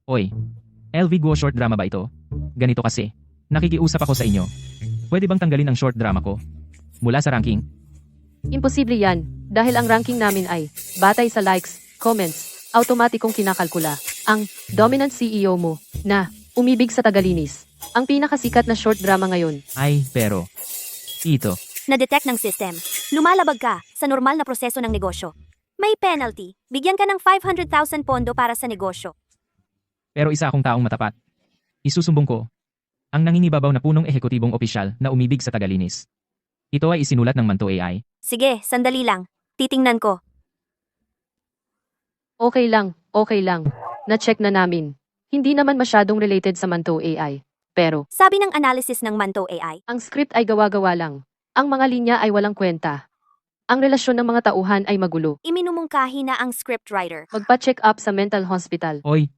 Oy, LV Guo short drama ba ito? Ganito kasi. Nakikiusap ako sa inyo. Pwede bang tanggalin ang short drama ko? Mula sa ranking? Imposible yan, dahil ang ranking namin ay, batay sa likes, comments, automatikong kinakalkula. Ang dominant CEO mo, na umibig sa tagalinis. Ang pinakasikat na short drama ngayon. Ay, pero. Ito. Na-detect ng system. Lumalabag ka sa normal na proseso ng negosyo. May penalty. Bigyan ka ng 500,000 pondo para sa negosyo. Pero isa akong taong matapat. Isusumbong ko. Ang nangingibabaw na punong ehekutibong opisyal na umibig sa tagalinis. Ito ay isinulat ng Manto AI. Sige, sandali lang. Titingnan ko. Okay lang. Na-check na namin. Hindi naman masyadong related sa Manto AI. Pero, Sabi ng analysis ng Manto AI, ang script ay gawa-gawa lang. Ang mga linya ay walang kwenta. Ang relasyon ng mga tauhan ay magulo. iminumungkahi na ang scriptwriter. Magpa-check up sa mental hospital. Oy.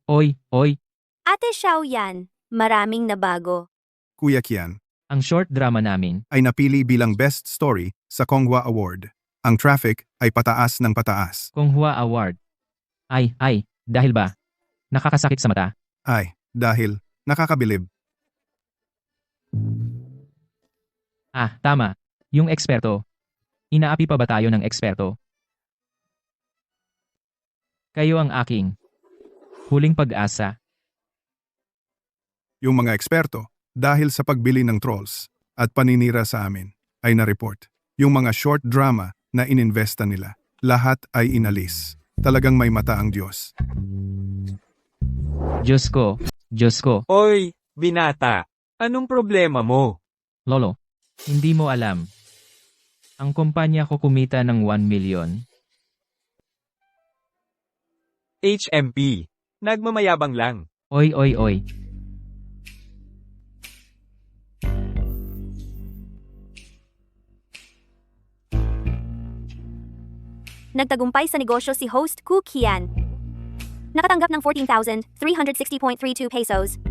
Ate Xiao yan, maraming nabago. Kuya Kian, Ang short drama namin. ay napili bilang Best Story sa Konghua Award. Ang traffic ay pataas ng pataas. Konghua Award. Ay, dahil ba? Nakakasakit sa mata. Ay, dahil nakakabilib. Tama. Yung eksperto. Inaapi pa ba tayo ng eksperto? Kayo ang aking huling pag-asa. Yung mga eksperto, dahil sa pagbili ng trolls at paninira sa amin, ay na-report. Yung mga short drama na ininvesta nila, lahat ay inalis. Talagang may mata ang Diyos. Diyos ko. Oy, binata. Anong problema mo? Lolo, hindi mo alam. Ang kumpanya ko kumita ng 1 million. HMP. Nagmamayabang lang. Oy. Nagtagumpay sa negosyo si host Ku Kian. Nakatanggap ng 14,360.32 pesos.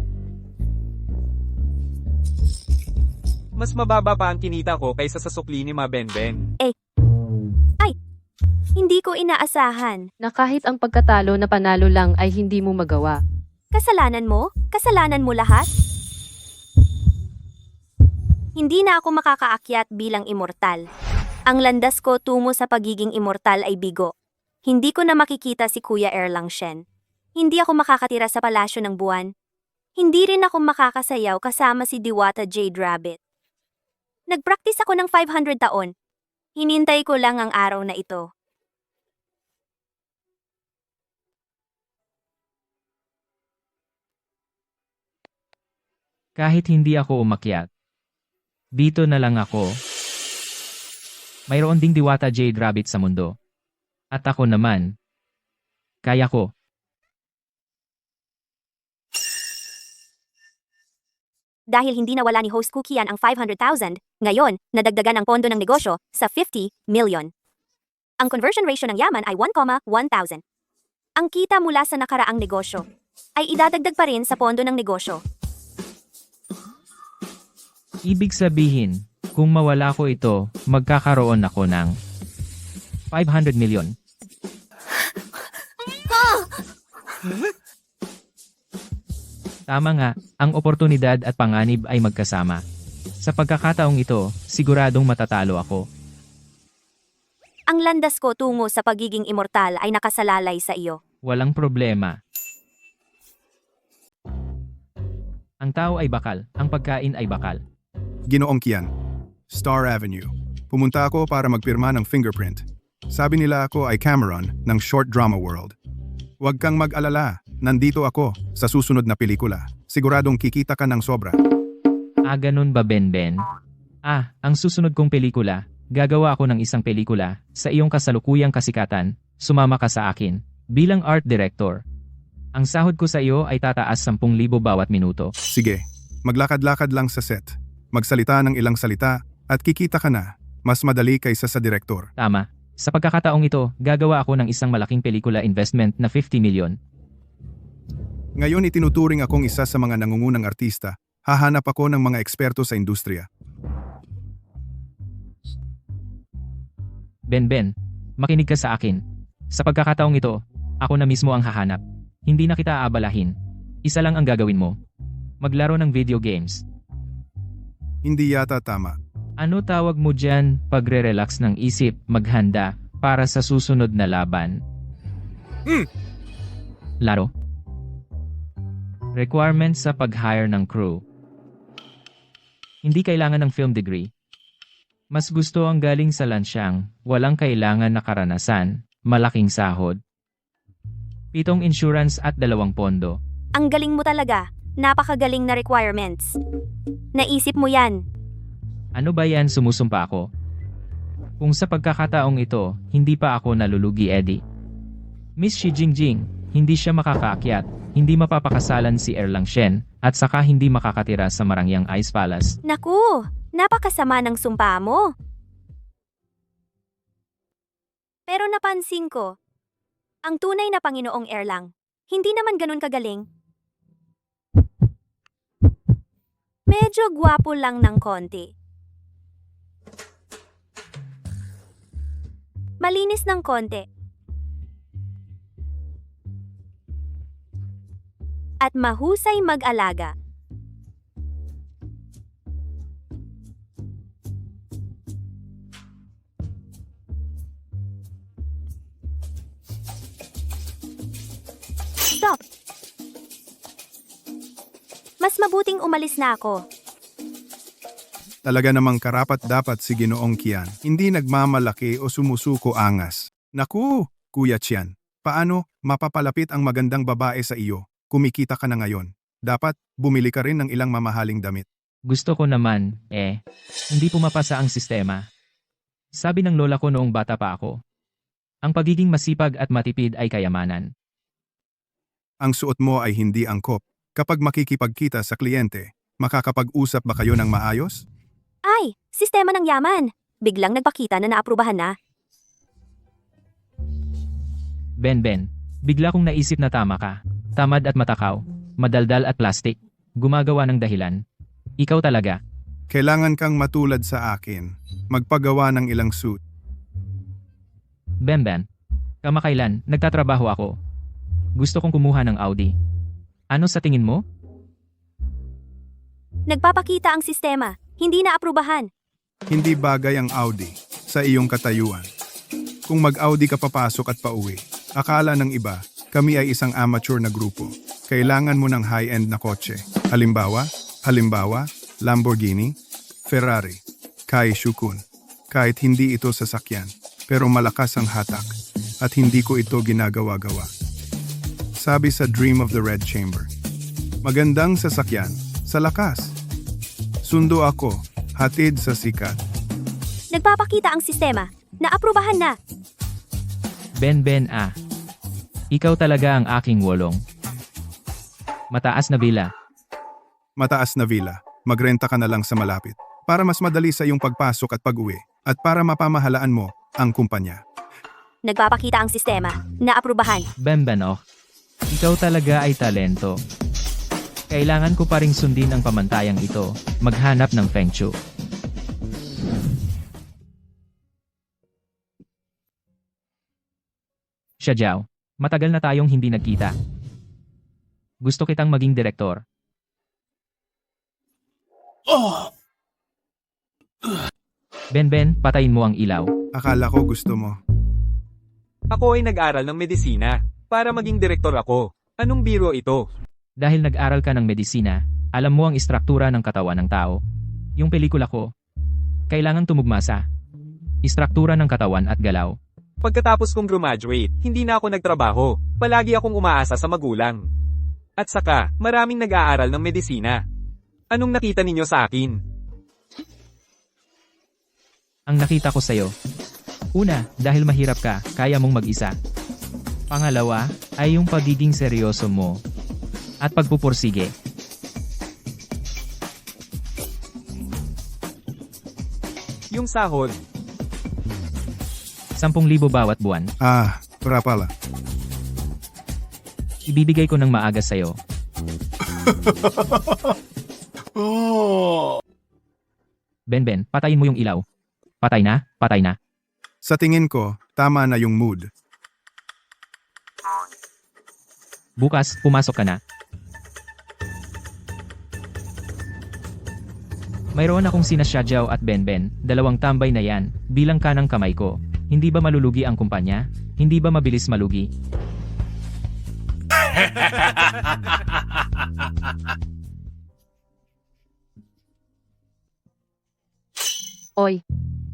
Mas mababa pa ang kinita ko kaysa sa sukli ni Mabenben. Hindi ko inaasahan. Na kahit ang pagkatalo na panalo lang ay hindi mo magawa. Kasalanan mo? Kasalanan mo lahat? Hindi na ako makakaakyat bilang immortal. Ang landas ko tungo sa pagiging immortal ay bigo. Hindi ko na makikita si Kuya Erlang Shen. Hindi ako makakatira sa palasyo ng buwan. Hindi rin ako makakasayaw kasama si Diwata Jade Rabbit. Nagpraktis ako ng 500 taon. Hinintay ko lang ang araw na ito. Kahit hindi ako umakyat. Dito na lang ako. Mayroon ding Diwata Jade Rabbit sa mundo. At ako naman. Kaya ko. dahil hindi nawala ni Host Cookie Yan ang 500,000, ngayon, nadagdagan ang pondo ng negosyo sa 50 million. Ang conversion ratio ng yaman ay 1,1,000. Ang kita mula sa nakaraang negosyo ay idadagdag pa rin sa pondo ng negosyo. Ibig sabihin, kung mawala ko ito, magkakaroon ako ng 500 million. Tama nga, ang oportunidad at panganib ay magkasama. Sa pagkakataong ito, siguradong matatalo ako. Ang landas ko tungo sa pagiging immortal ay nakasalalay sa iyo. Walang problema. Ang tao ay bakal, ang pagkain ay bakal. Ginoong Kian, Star Avenue. Pumunta ako para magpirma ng fingerprint. Sabi nila ako ay Cameron ng Short Drama World. Huwag kang mag-alala, nandito ako sa susunod na pelikula. Siguradong kikita ka ng sobra. Ganun ba, Ben? Ang susunod kong pelikula, gagawa ako ng isang pelikula sa iyong kasalukuyang kasikatan, sumama ka sa akin, bilang art director. Ang sahod ko sa iyo ay tataas 10,000 bawat minuto. Sige, maglakad-lakad lang sa set. Magsalita ng ilang salita at kikita ka na. Mas madali kaysa sa direktor. Tama. Sa pagkakataong ito, gagawa ako ng isang malaking pelikula investment na 50 million. Ngayon itinuturing akong isa sa mga nangungunang artista. Hahanap ako ng mga eksperto sa industriya. Ben, makinig ka sa akin. Sa pagkakataong ito, ako na mismo ang hahanap. Hindi na kita aabalahin. Isa lang ang gagawin mo. Maglaro ng video games. Hindi yata tama. Ano tawag mo dyan pagre-relax ng isip, maghanda para sa susunod na laban? Laro. Requirements sa pag-hire ng crew. Hindi kailangan ng film degree. Mas gusto ang galing sa lansyang, walang kailangan na karanasan, malaking sahod. 7 insurance at 2 pondo. Ang galing mo talaga. Napakagaling na requirements. Naisip mo yan. Ano ba yan, sumusumpa ako? Kung sa pagkakataong ito, hindi pa ako nalulugi, Eddie. Miss Xi Jinping, hindi siya makakaakyat, hindi mapapakasalan si Erlang Shen, at saka hindi makakatira sa Marangyang Ice Palace. Naku, napakasama ng sumpa mo. Pero napansin ko, ang tunay na Panginoong Erlang, hindi naman ganun kagaling. Medyo gwapo lang ng konti. Malinis ng konti. At mahusay mag-alaga. Stop! Mas mabuting umalis na ako. Talaga namang karapat-dapat si Ginoong Kian. Hindi nagmamalaki o sumusuko angas. Naku, Kuya Tian, paano mapapalapit ang magandang babae sa iyo? Kumikita ka na ngayon. Dapat bumili ka rin ng ilang mamahaling damit. Gusto ko naman, hindi pumapasa ang sistema. Sabi ng lola ko noong bata pa ako. Ang pagiging masipag at matipid ay kayamanan. Ang suot mo ay hindi angkop. Kapag makikipagkita sa kliyente, makakapag-usap ba kayo ng maayos? Ay, sistema ng yaman. Biglang nagpakita na naaprubahan na. Ben, bigla kong naisip na tama ka. Tamad at matakaw, madaldal at plastic, gumagawa ng dahilan. Ikaw talaga. Kailangan kang matulad sa akin. Magpagawa ng ilang suit. Ben, kamakailan, nagtatrabaho ako. Gusto kong kumuha ng Audi. Ano sa tingin mo? Nagpapakita ang sistema. Hindi naaprubahan. Hindi bagay ang Audi sa iyong katayuan. Kung mag-Audi ka papasok at pauwi, akala ng iba, kami ay isang amateur na grupo. Kailangan mo ng high-end na kotse. Halimbawa, Lamborghini, Ferrari, Kaishukun. Kahit hindi ito sasakyan, pero malakas ang hatak at hindi ko ito ginagawa-gawa. Sabi sa Dream of the Red Chamber, magandang sasakyan sa lakas. Sundo ako, hatid sa sikat. Nagpapakita ang sistema. Naaprubahan na. Ben, ikaw talaga ang aking wolong. Mataas na villa. Mataas na villa. magrenta ka na lang sa malapit para mas madali sa iyong pagpasok at pag-uwi at para mapamahalaan mo ang kumpanya. Nagpapakita ang sistema. Naaprubahan. Benbenok, ikaw talaga ay talento. Kailangan ko pa ring sundin ang pamantayang ito, maghanap ng Feng Shui. Xiaojiao, matagal na tayong hindi nagkita. Gusto kitang maging direktor. Ben, patayin mo ang ilaw. Akala ko gusto mo. Ako ay nag-aral ng medisina. Para maging direktor ako. Anong biro ito? Dahil nag-aral ka ng medisina, alam mo ang istruktura ng katawan ng tao. Yung pelikula ko, kailangang tumugma sa istruktura ng katawan at galaw. Pagkatapos kong graduate, hindi na ako nagtrabaho. Palagi akong umaasa sa magulang. At saka, maraming nag-aaral ng medisina. Anong nakita ninyo sa akin? Ang nakita ko sa'yo. Una, dahil mahirap ka, kaya mong mag-isa. Pangalawa, ay yung pagiging seryoso mo. At pagpupursige. Yung sahod. 10,000 bawat buwan. Para pala. Ibibigay ko ng maaga sa'yo. Ben, patayin mo yung ilaw. Patay na, patay na. Sa tingin ko, tama na yung mood. Bukas, pumasok ka na. Mayroon akong sina Xiaojiao at Ben, dalawang tambay na yan, bilang kanang kamay ko. Hindi ba malulugi ang kumpanya? Hindi ba mabilis malugi? Oy,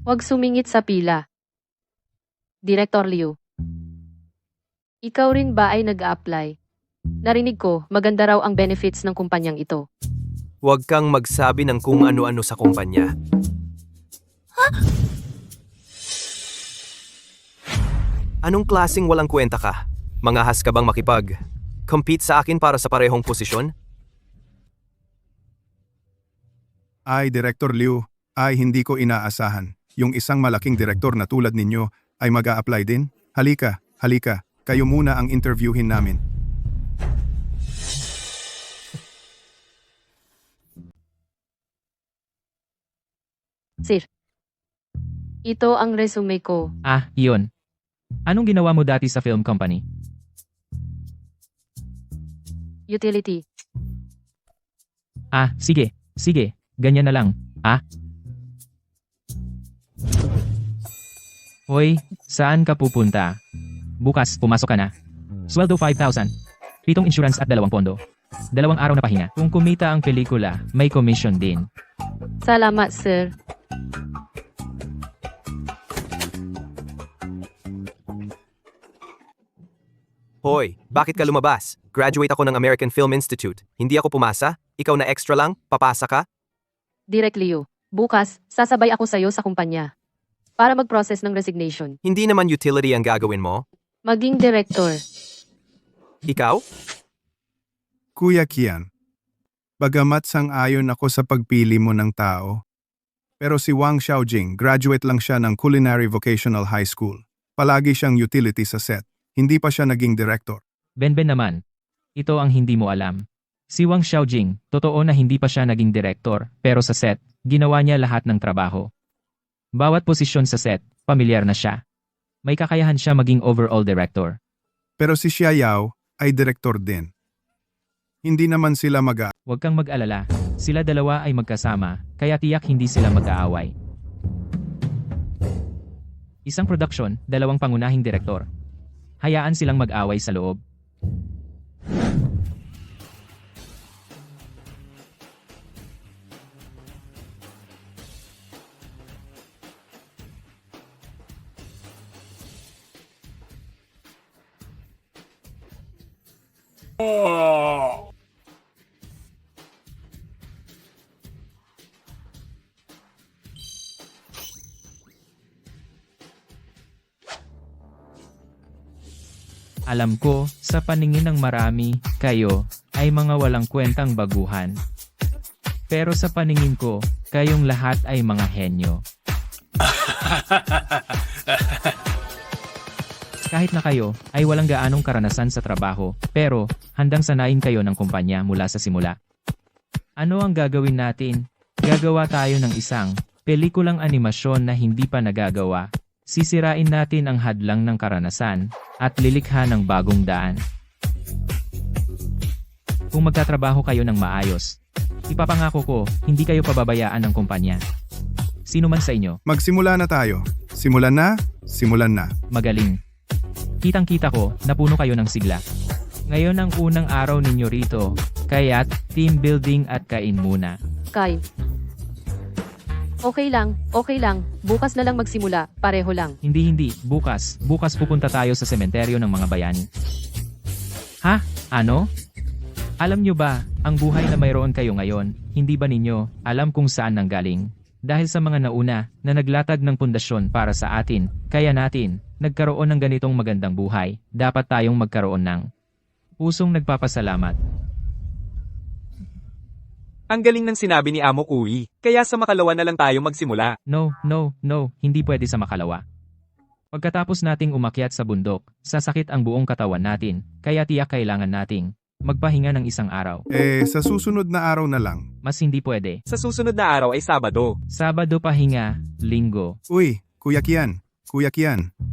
wag sumingit sa pila. Director Liu. Ikaw rin ba ay nag-a-apply? Narinig ko, maganda raw ang benefits ng kumpanyang ito. Huwag kang magsabi ng kung ano-ano sa kumpanya. Anong klaseng walang kwenta ka? Mangahas ka bang makipag-compete sa akin para sa parehong posisyon? Ay, Director Liu, ay hindi ko inaasahan. Yung isang malaking direktor na tulad ninyo ay mag-a-apply din? Halika, kayo muna ang interviewin namin. Sir, ito ang resume ko. Iyon. Anong ginawa mo dati sa film company? Utility. Sige. Ganyan na lang. Hoy, saan ka pupunta? Bukas, pumasok ka na. Sweldo 5,000. 7 insurance at 2 pondo. 2 araw na pahinga. Kung kumita ang pelikula, may commission din. Salamat, sir. Hoy, bakit ka lumabas? Graduate ako ng American Film Institute. Hindi ako pumasa? Ikaw na extra lang? Papasa ka? Direct Liu. Bukas, sasabay ako sa'yo sa kumpanya. Para mag-process ng resignation. Hindi naman utility ang gagawin mo. Maging director. Ikaw? Kuya Kian, bagamat sang-ayon ako sa pagpili mo ng tao, pero si Wang Xiaojing, graduate lang siya ng Culinary Vocational High School. Palagi siyang utility sa set. Hindi pa siya naging director. Ben naman. Ito ang hindi mo alam. Si Wang Xiaojing, totoo na hindi pa siya naging direktor, pero sa set, ginawa niya lahat ng trabaho. Bawat posisyon sa set, pamilyar na siya. May kakayahan siya maging overall director. Pero si Xia Yao ay direktor din. Hindi naman sila Huwag kang mag-alala, sila dalawa ay magkasama, kaya tiyak hindi sila mag-aaway. Isang production, 2 pangunahing direktor. Hayaan silang mag-away sa loob. Alam ko, sa paningin ng marami, kayo ay mga walang kwentang baguhan. Pero sa paningin ko, kayong lahat ay mga henyo. Kahit na kayo ay walang gaanong karanasan sa trabaho, pero handang sanayin kayo ng kumpanya mula sa simula. Ano ang gagawin natin? Gagawa tayo ng isang pelikulang animasyon na hindi pa nagagawa. Sisirain natin ang hadlang ng karanasan at lilikha ng bagong daan. Kung magtatrabaho kayo ng maayos, ipapangako ko, hindi kayo pababayaan ng kumpanya. Sino man sa inyo, Magsimula na tayo. Simulan na, simulan na. magaling. Kitang-kita ko, napuno kayo ng sigla. Ngayon ang unang araw ninyo rito, kaya't team building at kain muna. Kain. Okay lang. Bukas na lang magsimula, pareho lang. Hindi, bukas pupunta tayo sa sementeryo ng mga bayani. Ha? Ano? Alam nyo ba, ang buhay na mayroon kayo ngayon, hindi ba ninyo alam kung saan nanggaling? Dahil sa mga nauna na naglatag ng pundasyon para sa atin, kaya natin, nagkaroon ng ganitong magandang buhay, dapat tayong magkaroon ng pusong nagpapasalamat. Ang galing ng sinabi ni Amo Kui, kaya sa makalawa na lang tayo magsimula. No, hindi pwede sa makalawa. Pagkatapos nating umakyat sa bundok, sasakit ang buong katawan natin, kaya tiyak kailangan nating magpahinga ng isang araw. Sa susunod na araw na lang. Mas hindi pwede. Sa susunod na araw ay Sabado. Sabado pahinga, Linggo. Uy, Kuya Kian.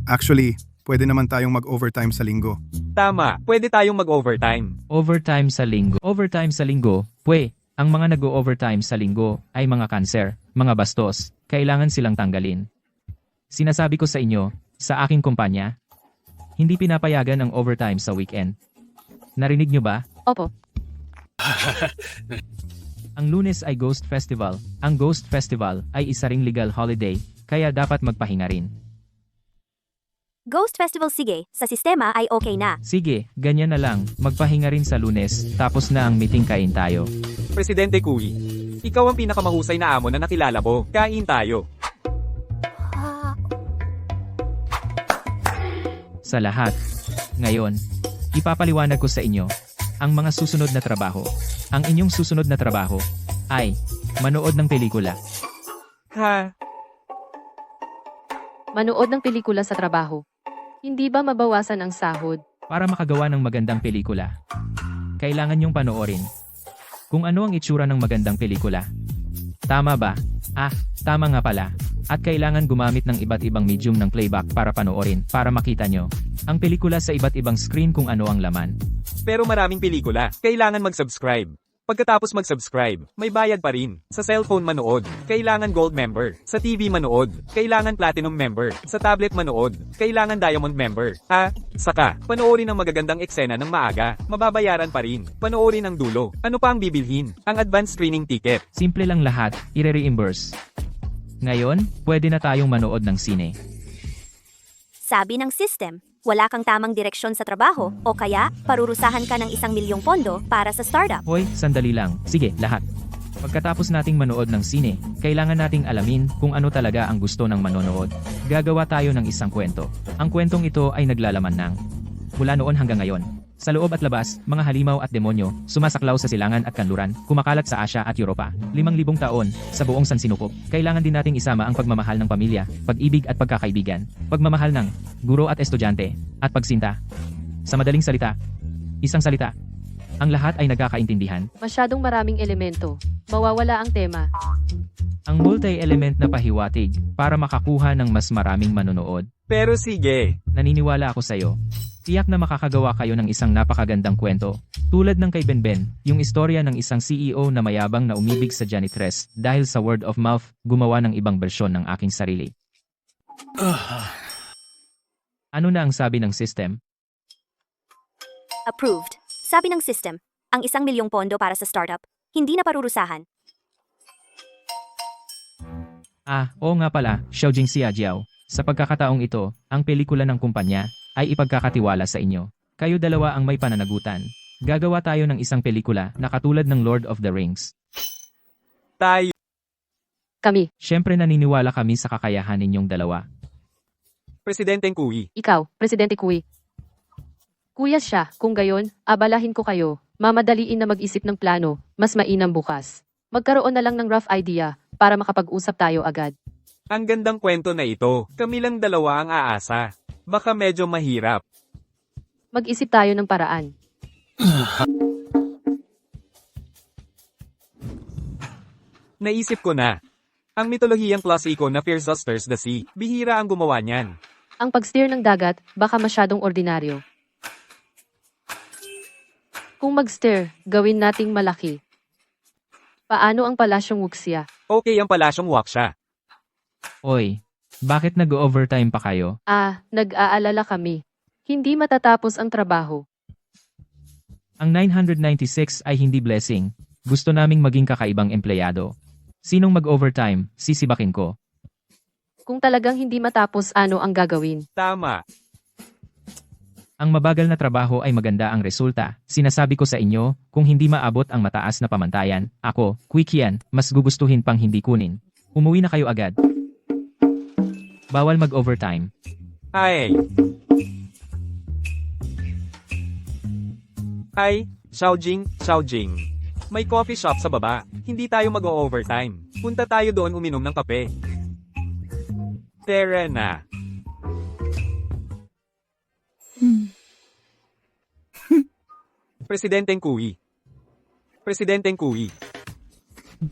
Actually, pwede naman tayong mag-overtime sa linggo. Tama, pwede tayong mag-overtime. Overtime sa Linggo. Overtime sa Linggo, ang mga nag-o-overtime sa Linggo ay mga kanser, mga bastos, kailangan silang tanggalin. Sinasabi ko sa inyo, sa aking kumpanya, hindi pinapayagan ang overtime sa weekend. Narinig nyo ba? Opo. Ang Lunes ay Ghost Festival. Ang Ghost Festival ay isa ring legal holiday, kaya dapat magpahinga rin. Ghost Festival sige, sa sistema ay okay na. Sige, ganyan na lang, magpahinga rin sa Lunes, tapos na ang meeting kain tayo. Presidente Kui, ikaw ang pinakamahusay na amo na nakilala ko. Kain tayo. Sa lahat. Ngayon, ipapaliwanag ko sa inyo ang mga susunod na trabaho. Ang inyong susunod na trabaho ay manood ng pelikula. Ha? Manood ng pelikula sa trabaho. Hindi ba mabawasan ang sahod? Para makagawa ng magandang pelikula, kailangan niyong panoorin kung ano ang itsura ng magandang pelikula. Tama ba? Tama nga pala. At kailangan gumamit ng iba't ibang medium ng playback para panoorin, para makita nyo ang pelikula sa iba't ibang screen kung ano ang laman. Pero maraming pelikula, kailangan mag-subscribe. Pagkatapos mag-subscribe, may bayad pa rin. Sa cellphone manood, kailangan gold member. Sa TV manood, kailangan platinum member. Sa tablet manood, kailangan diamond member. Saka, panoorin ang magagandang eksena ng maaga, mababayaran pa rin. Panoorin ang dulo. Ano pa ang bibilhin? Ang advanced screening ticket. Simple lang lahat, ire-reimburse. Ngayon, pwede na tayong manood ng sine. Sabi ng system, wala kang tamang direksyon sa trabaho o kaya parurusahan ka ng 1,000,000 pondo para sa startup. Hoy, sandali lang. Sige, lahat. Pagkatapos nating manood ng sine, kailangan nating alamin kung ano talaga ang gusto ng manonood. Gagawa tayo ng isang kwento. Ang kwentong ito ay naglalaman ng mula noon hanggang ngayon. Sa loob at labas, mga halimaw at demonyo, sumasaklaw sa silangan at kanluran, kumakalat sa Asya at Europa. 5,000 taon, sa buong sansinukob. Kailangan din nating isama ang pagmamahal ng pamilya, pag-ibig at pagkakaibigan, pagmamahal ng guro at estudyante, at pagsinta. Sa madaling salita, isang salita. Ang lahat ay nagkakaintindihan. Masyadong maraming elemento. Mawawala ang tema. Ang multi-element na pahiwatig para makakuha ng mas maraming manonood. Pero sige. Naniniwala ako sa'yo. Tiyak na makakagawa kayo ng isang napakagandang kwento. Tulad ng kay Benben, yung istorya ng isang CEO na mayabang na umibig sa janitress dahil sa word of mouth, gumawa ng ibang bersyon ng aking sarili. Ano na ang sabi ng system? Approved. Sabi ng system, ang 1,000,000 pondo para sa startup, hindi na parurusahan. Oo nga pala, Xiaojing Xiajiao. Sa pagkakataong ito, ang pelikula ng kumpanya ay ipagkakatiwala sa inyo. Kayo dalawa ang may pananagutan. Gagawa tayo ng isang pelikula na katulad ng Lord of the Rings. Tayo. Kami. Siyempre naniniwala kami sa kakayahan ninyong dalawa. Presidenteng Kui. Ikaw, Presidente Kui. Kuya siya, kung gayon, abalahin ko kayo. Mamadaliin na mag-isip ng plano, mas mainam bukas. Magkaroon na lang ng rough idea para makapag-usap tayo agad. Ang gandang kwento na ito, kami lang dalawa ang aasa. Baka medyo mahirap. Mag-isip tayo ng paraan. Naisip ko na. Ang mitolohiyang classico na Fierce Stirs the Sea, bihira ang gumawa niyan. Ang pag-steer ng dagat, baka masyadong ordinaryo. Kung mag-steer, gawin nating malaki. Paano ang palasyong wuksya? Okay ang palasyong waksya. Oy, bakit nag-overtime pa kayo? Nag-aalala kami. Hindi matatapos ang trabaho. Ang 996 ay hindi blessing. Gusto naming maging kakaibang empleyado. Sinong mag-overtime, sisibakin ko. Kung talagang hindi matapos, ano ang gagawin? Tama. Ang mabagal na trabaho ay maganda ang resulta. Sinasabi ko sa inyo, kung hindi maabot ang mataas na pamantayan, ako, quick yan, mas gugustuhin pang hindi kunin. Umuwi na kayo agad. Bawal mag-overtime. Ay. Ay, Xiaojing. May coffee shop sa baba. Hindi tayo mag-overtime. Punta tayo doon uminom ng kape. Tara na. Presidenteng Kui.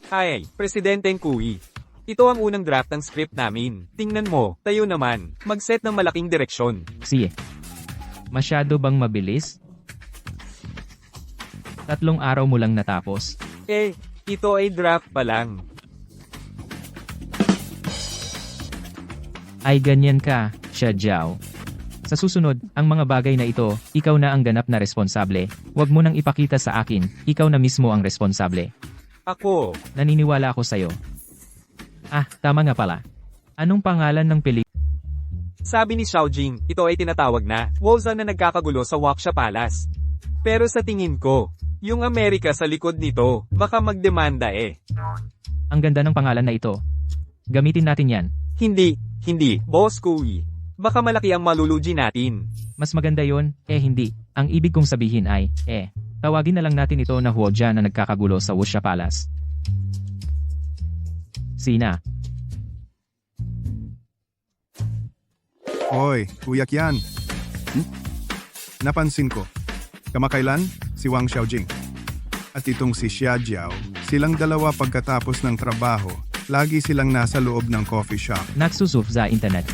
Ay, Presidenteng Kui. Ito ang unang draft ng script namin. Tingnan mo, tayo naman. Mag-set ng malaking direksyon. Sige. Masyado bang mabilis? 3 araw mo lang natapos. Ito ay draft pa lang. Ay ganyan ka, Xia Jiao. Sa susunod, ang mga bagay na ito, ikaw na ang ganap na responsable. Huwag mo nang ipakita sa akin, ikaw na mismo ang responsable. Ako. Naniniwala ako sa'yo. Tama nga pala. Anong pangalan ng pelikula? Sabi ni Xiaojing, ito ay tinatawag na Woza na nagkakagulo sa Waksha Palace. Pero sa tingin ko, yung Amerika sa likod nito, baka magdemanda Ang ganda ng pangalan na ito. Gamitin natin yan. Hindi, Boss Kui. Baka malaki ang malulugi natin. Mas maganda yon, hindi. Ang ibig kong sabihin ay, tawagin na lang natin ito na Huoja na nagkakagulo sa Wuxia Palace. Sina. Hoy, kuyak yan. Napansin ko. Kamakailan, si Wang Xiaojing. At itong si Xia Jiao, silang dalawa pagkatapos ng trabaho, lagi silang nasa loob ng coffee shop. Nagsusuf sa internet.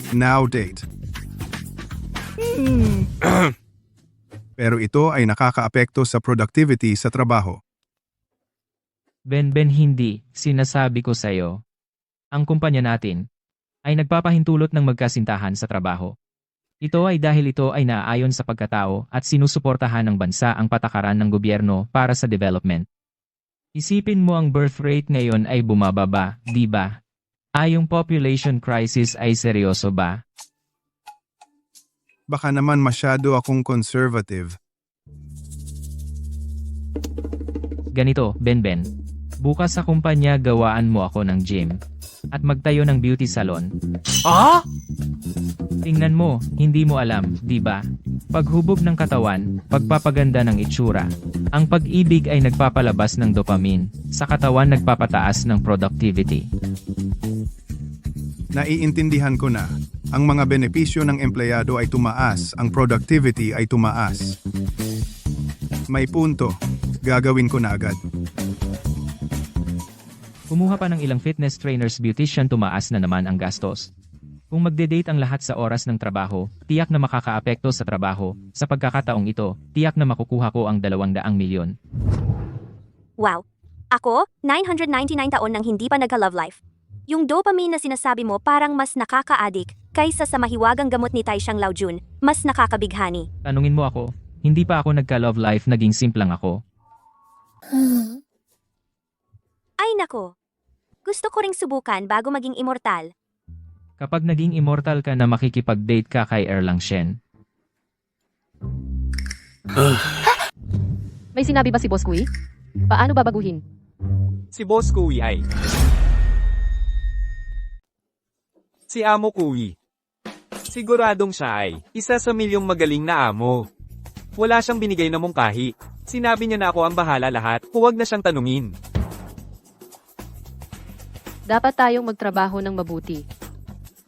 Now date. Pero ito ay nakakaapekto sa productivity sa trabaho. Ben hindi, sinasabi ko sa'yo. Ang kumpanya natin ay nagpapahintulot ng magkasintahan sa trabaho. Ito ay dahil ito ay naaayon sa pagkatao at sinusuportahan ng bansa ang patakaran ng gobyerno para sa development. Isipin mo ang birth rate ngayon ay bumababa, di ba? Yung population crisis ay seryoso ba? Baka naman masyado akong conservative. Ganito, Ben. Bukas sa kumpanya gawaan mo ako ng gym. At magtayo ng beauty salon. Tingnan mo, hindi mo alam, di ba? Paghubog ng katawan, pagpapaganda ng itsura. Ang pag-ibig ay nagpapalabas ng dopamine. Sa katawan nagpapataas ng productivity. Naiintindihan ko na. Ang mga benepisyo ng empleyado ay tumaas, ang productivity ay tumaas. May punto. Gagawin ko na agad. Kumuha pa ng ilang fitness trainers beautician, tumaas na naman ang gastos. Kung magde-date ang lahat sa oras ng trabaho, tiyak na makakaapekto sa trabaho. Sa pagkakataong ito, tiyak na makukuha ko ang 200 milyon. Wow. Ako, 999 taon nang hindi pa nagka-love life. Yung dopamine na sinasabi mo parang mas nakaka-addict kaysa sa mahiwagang gamot ni Taishan Laojun, mas nakakabighani. Tanungin mo ako, hindi pa ako nagka-love life, naging simplang ako. Ay nako. Gusto ko ring subukan bago maging immortal. Kapag naging immortal ka na, makikipag-date ka kay Erlang Shen. May sinabi ba si Boss Kui? Paano babaguhin? Si Boss Kui ay si Amo Kui. Siguradong siya ay isa sa milyong magaling na amo. Wala siyang binigay na mungkahi. Sinabi niya na ako ang bahala lahat, huwag na siyang tanungin. Dapat tayong magtrabaho ng mabuti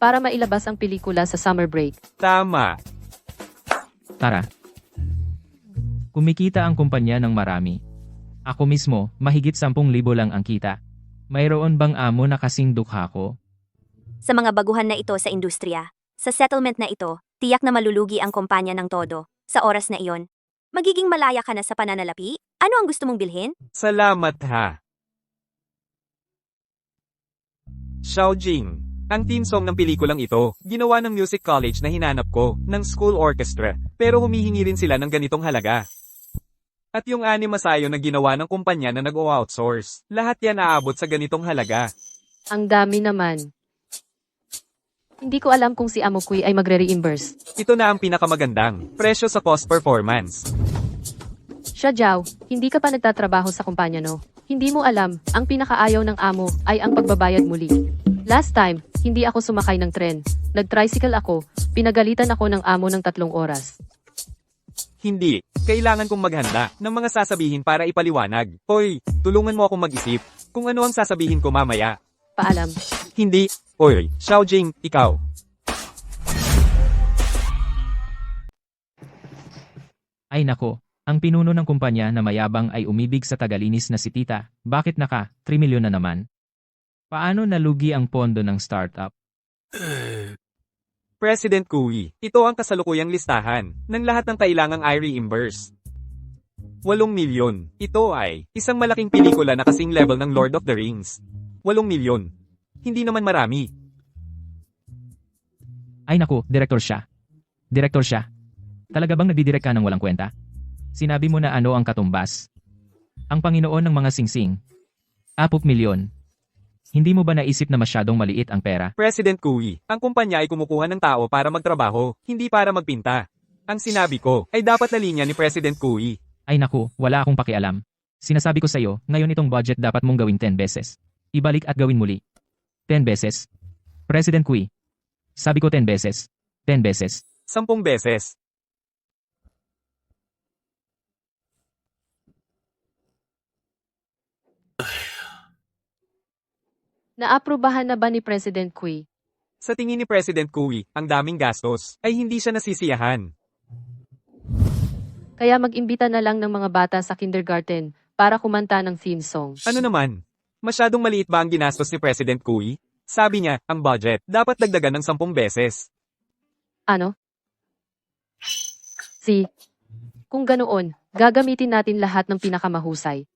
para mailabas ang pelikula sa summer break. Tama. Tara. Kumikita ang kumpanya ng marami. Ako mismo, mahigit 10,000 lang ang kita. Mayroon bang amo na kasing dukha ko? Sa mga baguhan na ito sa industriya, sa settlement na ito, tiyak na malulugi ang kumpanya ng todo. Sa oras na iyon, magiging malaya ka na sa pananalapi? Ano ang gusto mong bilhin? Salamat ha. Xiaojing. Ang theme song ng pelikulang ito, ginawa ng music college na hinanap ko, ng school orchestra, pero humihingi rin sila ng ganitong halaga. At yung animasayo na ginawa ng kumpanya na nag-o-outsource, lahat yan aabot sa ganitong halaga. Ang dami naman. Hindi ko alam kung si Amo Kui ay magre-reimburse. Ito na ang pinakamagandang, presyo sa cost performance. Siya Jiao, hindi ka pa nagtatrabaho sa kumpanya no? Hindi mo alam, ang pinakaayaw ng amo ay ang pagbabayad muli. Last time, hindi ako sumakay ng tren. Nag-tricycle ako, pinagalitan ako ng amo ng 3 oras. Hindi, kailangan kong maghanda ng mga sasabihin para ipaliwanag. Hoy, tulungan mo akong mag-isip kung ano ang sasabihin ko mamaya. Paalam. Hindi, oy, Xiaojing, ikaw. Ay nako, ang pinuno ng kumpanya na mayabang ay umibig sa tagalinis na si Tita. Bakit naka 3 milyon na naman? Paano nalugi ang pondo ng startup? President Kui, ito ang kasalukuyang listahan ng lahat ng kailangang i-reimburse. 8 milyon. Ito ay isang malaking pelikula na kasing level ng Lord of the Rings. 8 milyon. Hindi naman marami. Ay naku, direktor siya. Direktor siya. Talaga bang nagdidirect ka ng walang kwenta? Sinabi mo na ano ang katumbas. Ang Panginoon ng mga singsing. 4 milyon. Hindi mo ba naisip na masyadong maliit ang pera? President Kui, ang kumpanya ay kumukuha ng tao para magtrabaho, hindi para magpinta. Ang sinabi ko ay dapat na linya ni President Kui. Ay naku, wala akong pakialam. Sinasabi ko sa'yo, ngayon itong budget dapat mong gawin 10 beses. Ibalik at gawin muli. 10 beses. President Kui. Sabi ko 10 beses. 10 beses. 10 beses. Naaprubahan na ba ni President Kui? Sa tingin ni President Kui, ang daming gastos, ay hindi siya nasisiyahan. Kaya mag-imbita na lang ng mga bata sa kindergarten para kumanta ng theme song. Ano naman? Masyadong maliit ba ang ginastos ni President Kui? Sabi niya, ang budget, dapat dagdagan ng 10 beses. Ano? Kung ganoon, gagamitin natin lahat ng pinakamahusay.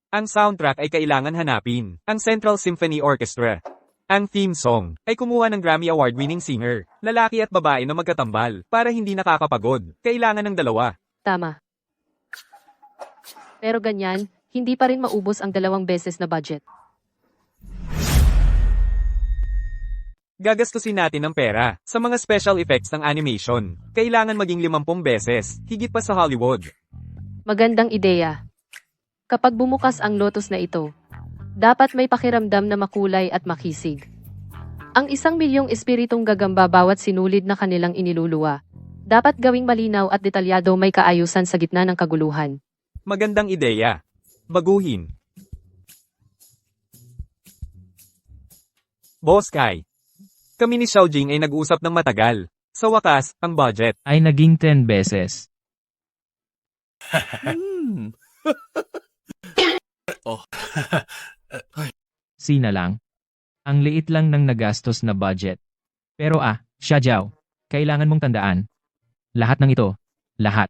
Ang soundtrack ay kailangan hanapin, ang Central Symphony Orchestra. Ang theme song ay kumuha ng Grammy Award-winning singer, lalaki at babae na magkatambal, para hindi nakakapagod. Kailangan ng 2. Tama. Pero ganyan, hindi pa rin maubos ang 2 beses na budget. Gagastusin natin ng pera sa mga special effects ng animation. Kailangan maging 50 beses, higit pa sa Hollywood. Magandang ideya. Kapag bumukas ang lotus na ito, dapat may pakiramdam na makulay at makisig. Ang 1 milyong espiritong gagamba bawat sinulid na kanilang iniluluwa. Dapat gawing malinaw at detalyado, may kaayusan sa gitna ng kaguluhan. Magandang ideya. Baguhin. Boss Kai. Kami ni Xiaojing ay nag-usap ng matagal. Sa wakas, ang budget. Ay naging 10 beses. Sina lang. Ang liit lang ng nagastos na budget. Pero Xia Jiao, kailangan mong tandaan. Lahat ng ito, lahat.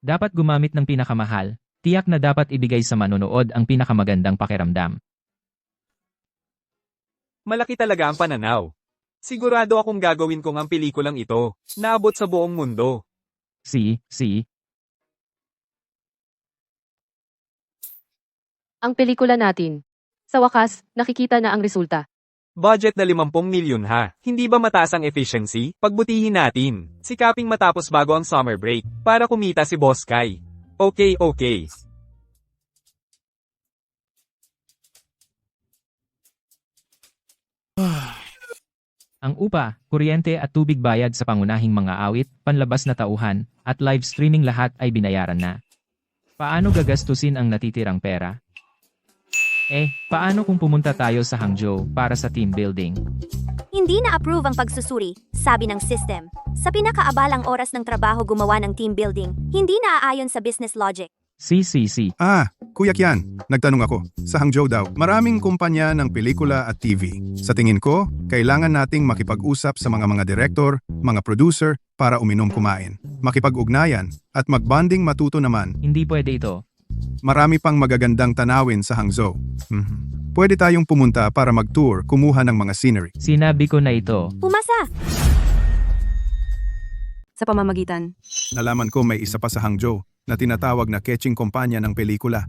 Dapat gumamit ng pinakamahal. Tiyak na dapat ibigay sa manonood ang pinakamagandang pakiramdam. Malaki talaga ang pananaw. Sigurado akong gagawin kong ang pelikulang ito, naabot sa buong mundo. Ang pelikula natin. Sa wakas, nakikita na ang resulta. Budget na 50 milyon ha. Hindi ba mataas ang efficiency? Pagbutihin natin. Sikaping matapos bago ang summer break, para kumita si Boss Kai. Okay. Ang upa, kuryente at tubig bayad sa pangunahing mga awit, panlabas na tauhan, at live streaming lahat ay binayaran na. Paano gagastusin ang natitirang pera? Paano kung pumunta tayo sa Hangzhou para sa team building? Hindi na-approve ang pagsusuri, sabi ng system. Sa pinakaabalang oras ng trabaho gumawa ng team building, hindi naaayon sa business logic. Si. Kuya Kian, nagtanong ako. Sa Hangzhou daw, maraming kumpanya ng pelikula at TV. Sa tingin ko, kailangan nating makipag-usap sa mga direktor, mga producer, para uminom kumain, makipag-ugnayan, at mag-bonding matuto naman. Hindi pwede ito. Marami pang magagandang tanawin sa Hangzhou. Pwede tayong pumunta para mag-tour, kumuha ng mga scenery. Sinabi ko na ito. Pumasa! Sa pamamagitan, Nalaman ko may isa pa sa Hangzhou na tinatawag na catching kumpanya ng pelikula.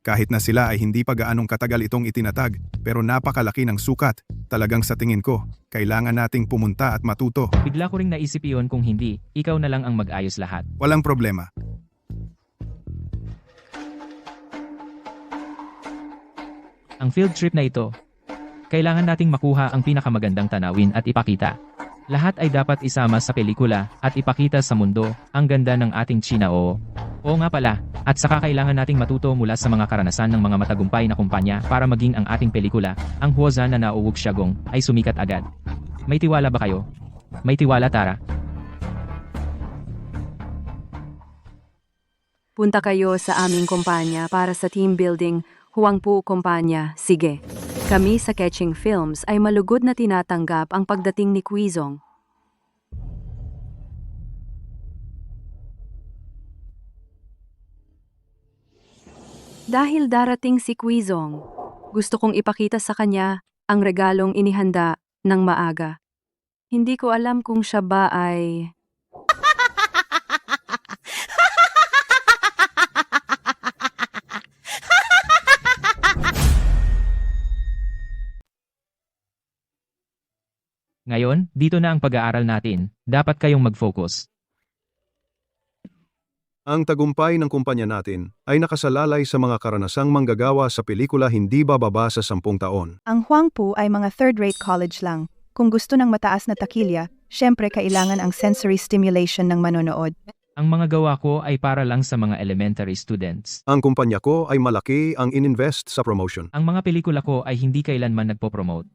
Kahit na sila ay hindi pa gaanong katagal itong itinatag, pero napakalaki ng sukat. Talagang sa tingin ko, kailangan nating pumunta at matuto. Bigla ko ring naisip iyon kung hindi, ikaw na lang ang mag-ayos lahat. Walang problema. Ang field trip na ito, kailangan nating makuha ang pinakamagandang tanawin at ipakita. Lahat ay dapat isama sa pelikula at ipakita sa mundo ang ganda ng ating China. Oo nga pala, at saka kailangan nating matuto mula sa mga karanasan ng mga matagumpay na kumpanya para maging ang ating pelikula, ang Huoza na nauwog Siagong, ay sumikat agad. May tiwala ba kayo? May tiwala, Tara? punta kayo sa aming kumpanya para sa team building, Huangpu Kumpanya. Sige. Kami sa Catching Films ay malugod na tinatanggap ang pagdating ni Quizong. Dahil darating si Quizong, gusto kong ipakita sa kanya ang regalong inihanda ng maaga. Hindi ko alam kung siya ba ay... Ngayon, dito na ang pag-aaral natin. Dapat kayong mag-focus. Ang tagumpay ng kumpanya natin ay nakasalalay sa mga karanasang manggagawa sa pelikula hindi bababa sa 10 taon. Ang Huangpu ay mga third-rate college lang. Kung gusto ng mataas na takilya, syempre kailangan ang sensory stimulation ng manonood. Ang mga gawa ko ay para lang sa mga elementary students. Ang kumpanya ko ay malaki ang ininvest sa promotion. Ang mga pelikula ko ay hindi kailanman nagpo-promote.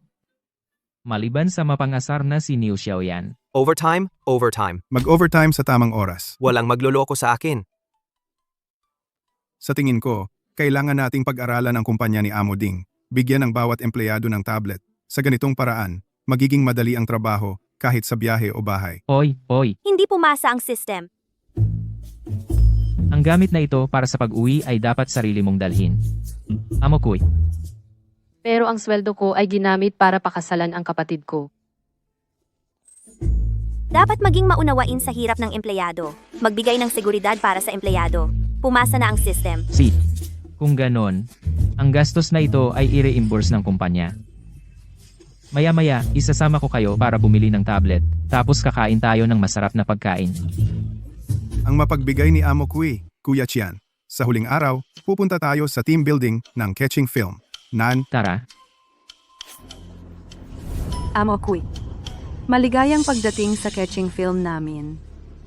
Maliban sa mapangasar na si Niu Xiaoyan. Overtime, overtime. Mag-overtime sa tamang oras. Walang magloloko sa akin. Sa tingin ko, kailangan nating pag-aralan ang kumpanya ni Amo Ding. Bigyan ng bawat empleyado ng tablet. Sa ganitong paraan, magiging madali ang trabaho kahit sa biyahe o bahay. Oy. Hindi pumasa ang system. Ang gamit na ito para sa pag-uwi ay dapat sarili mong dalhin. Amo Kuy. Pero ang sweldo ko ay ginamit para pakasalan ang kapatid ko. Dapat maging maunawain sa hirap ng empleyado. Magbigay ng seguridad para sa empleyado. Pumasa na ang system. Si. Kung ganon, ang gastos na ito ay i-reimburse ng kumpanya. Maya-maya, isasama ko kayo para bumili ng tablet, tapos kakain tayo ng masarap na pagkain. Ang mapagbigay ni Amo Kui, Kuya Chian. Sa huling araw, pupunta tayo sa team building ng Catching Film. Tara. Amo Kui. Maligayang pagdating sa Catching Film namin.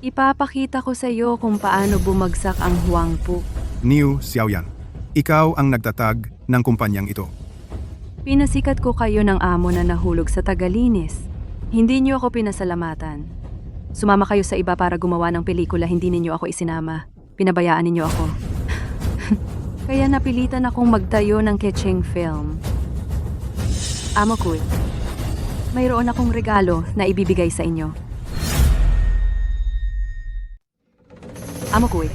Ipapakita ko sa iyo kung paano bumagsak ang Huangpu. Niu Xiaoyan. Ikaw ang nagtatag ng kumpanyang ito. Pinasikat ko kayo ng amo na nahulog sa tagalinis. Hindi niyo ako pinasalamatan. Sumama kayo sa iba para gumawa ng pelikula, hindi ninyo ako isinama. Pinabayaan ninyo ako. Kaya napilitan akong magtayo ng Catching Film. Amo Kui, mayroon akong regalo na ibibigay sa inyo. Amo Kui,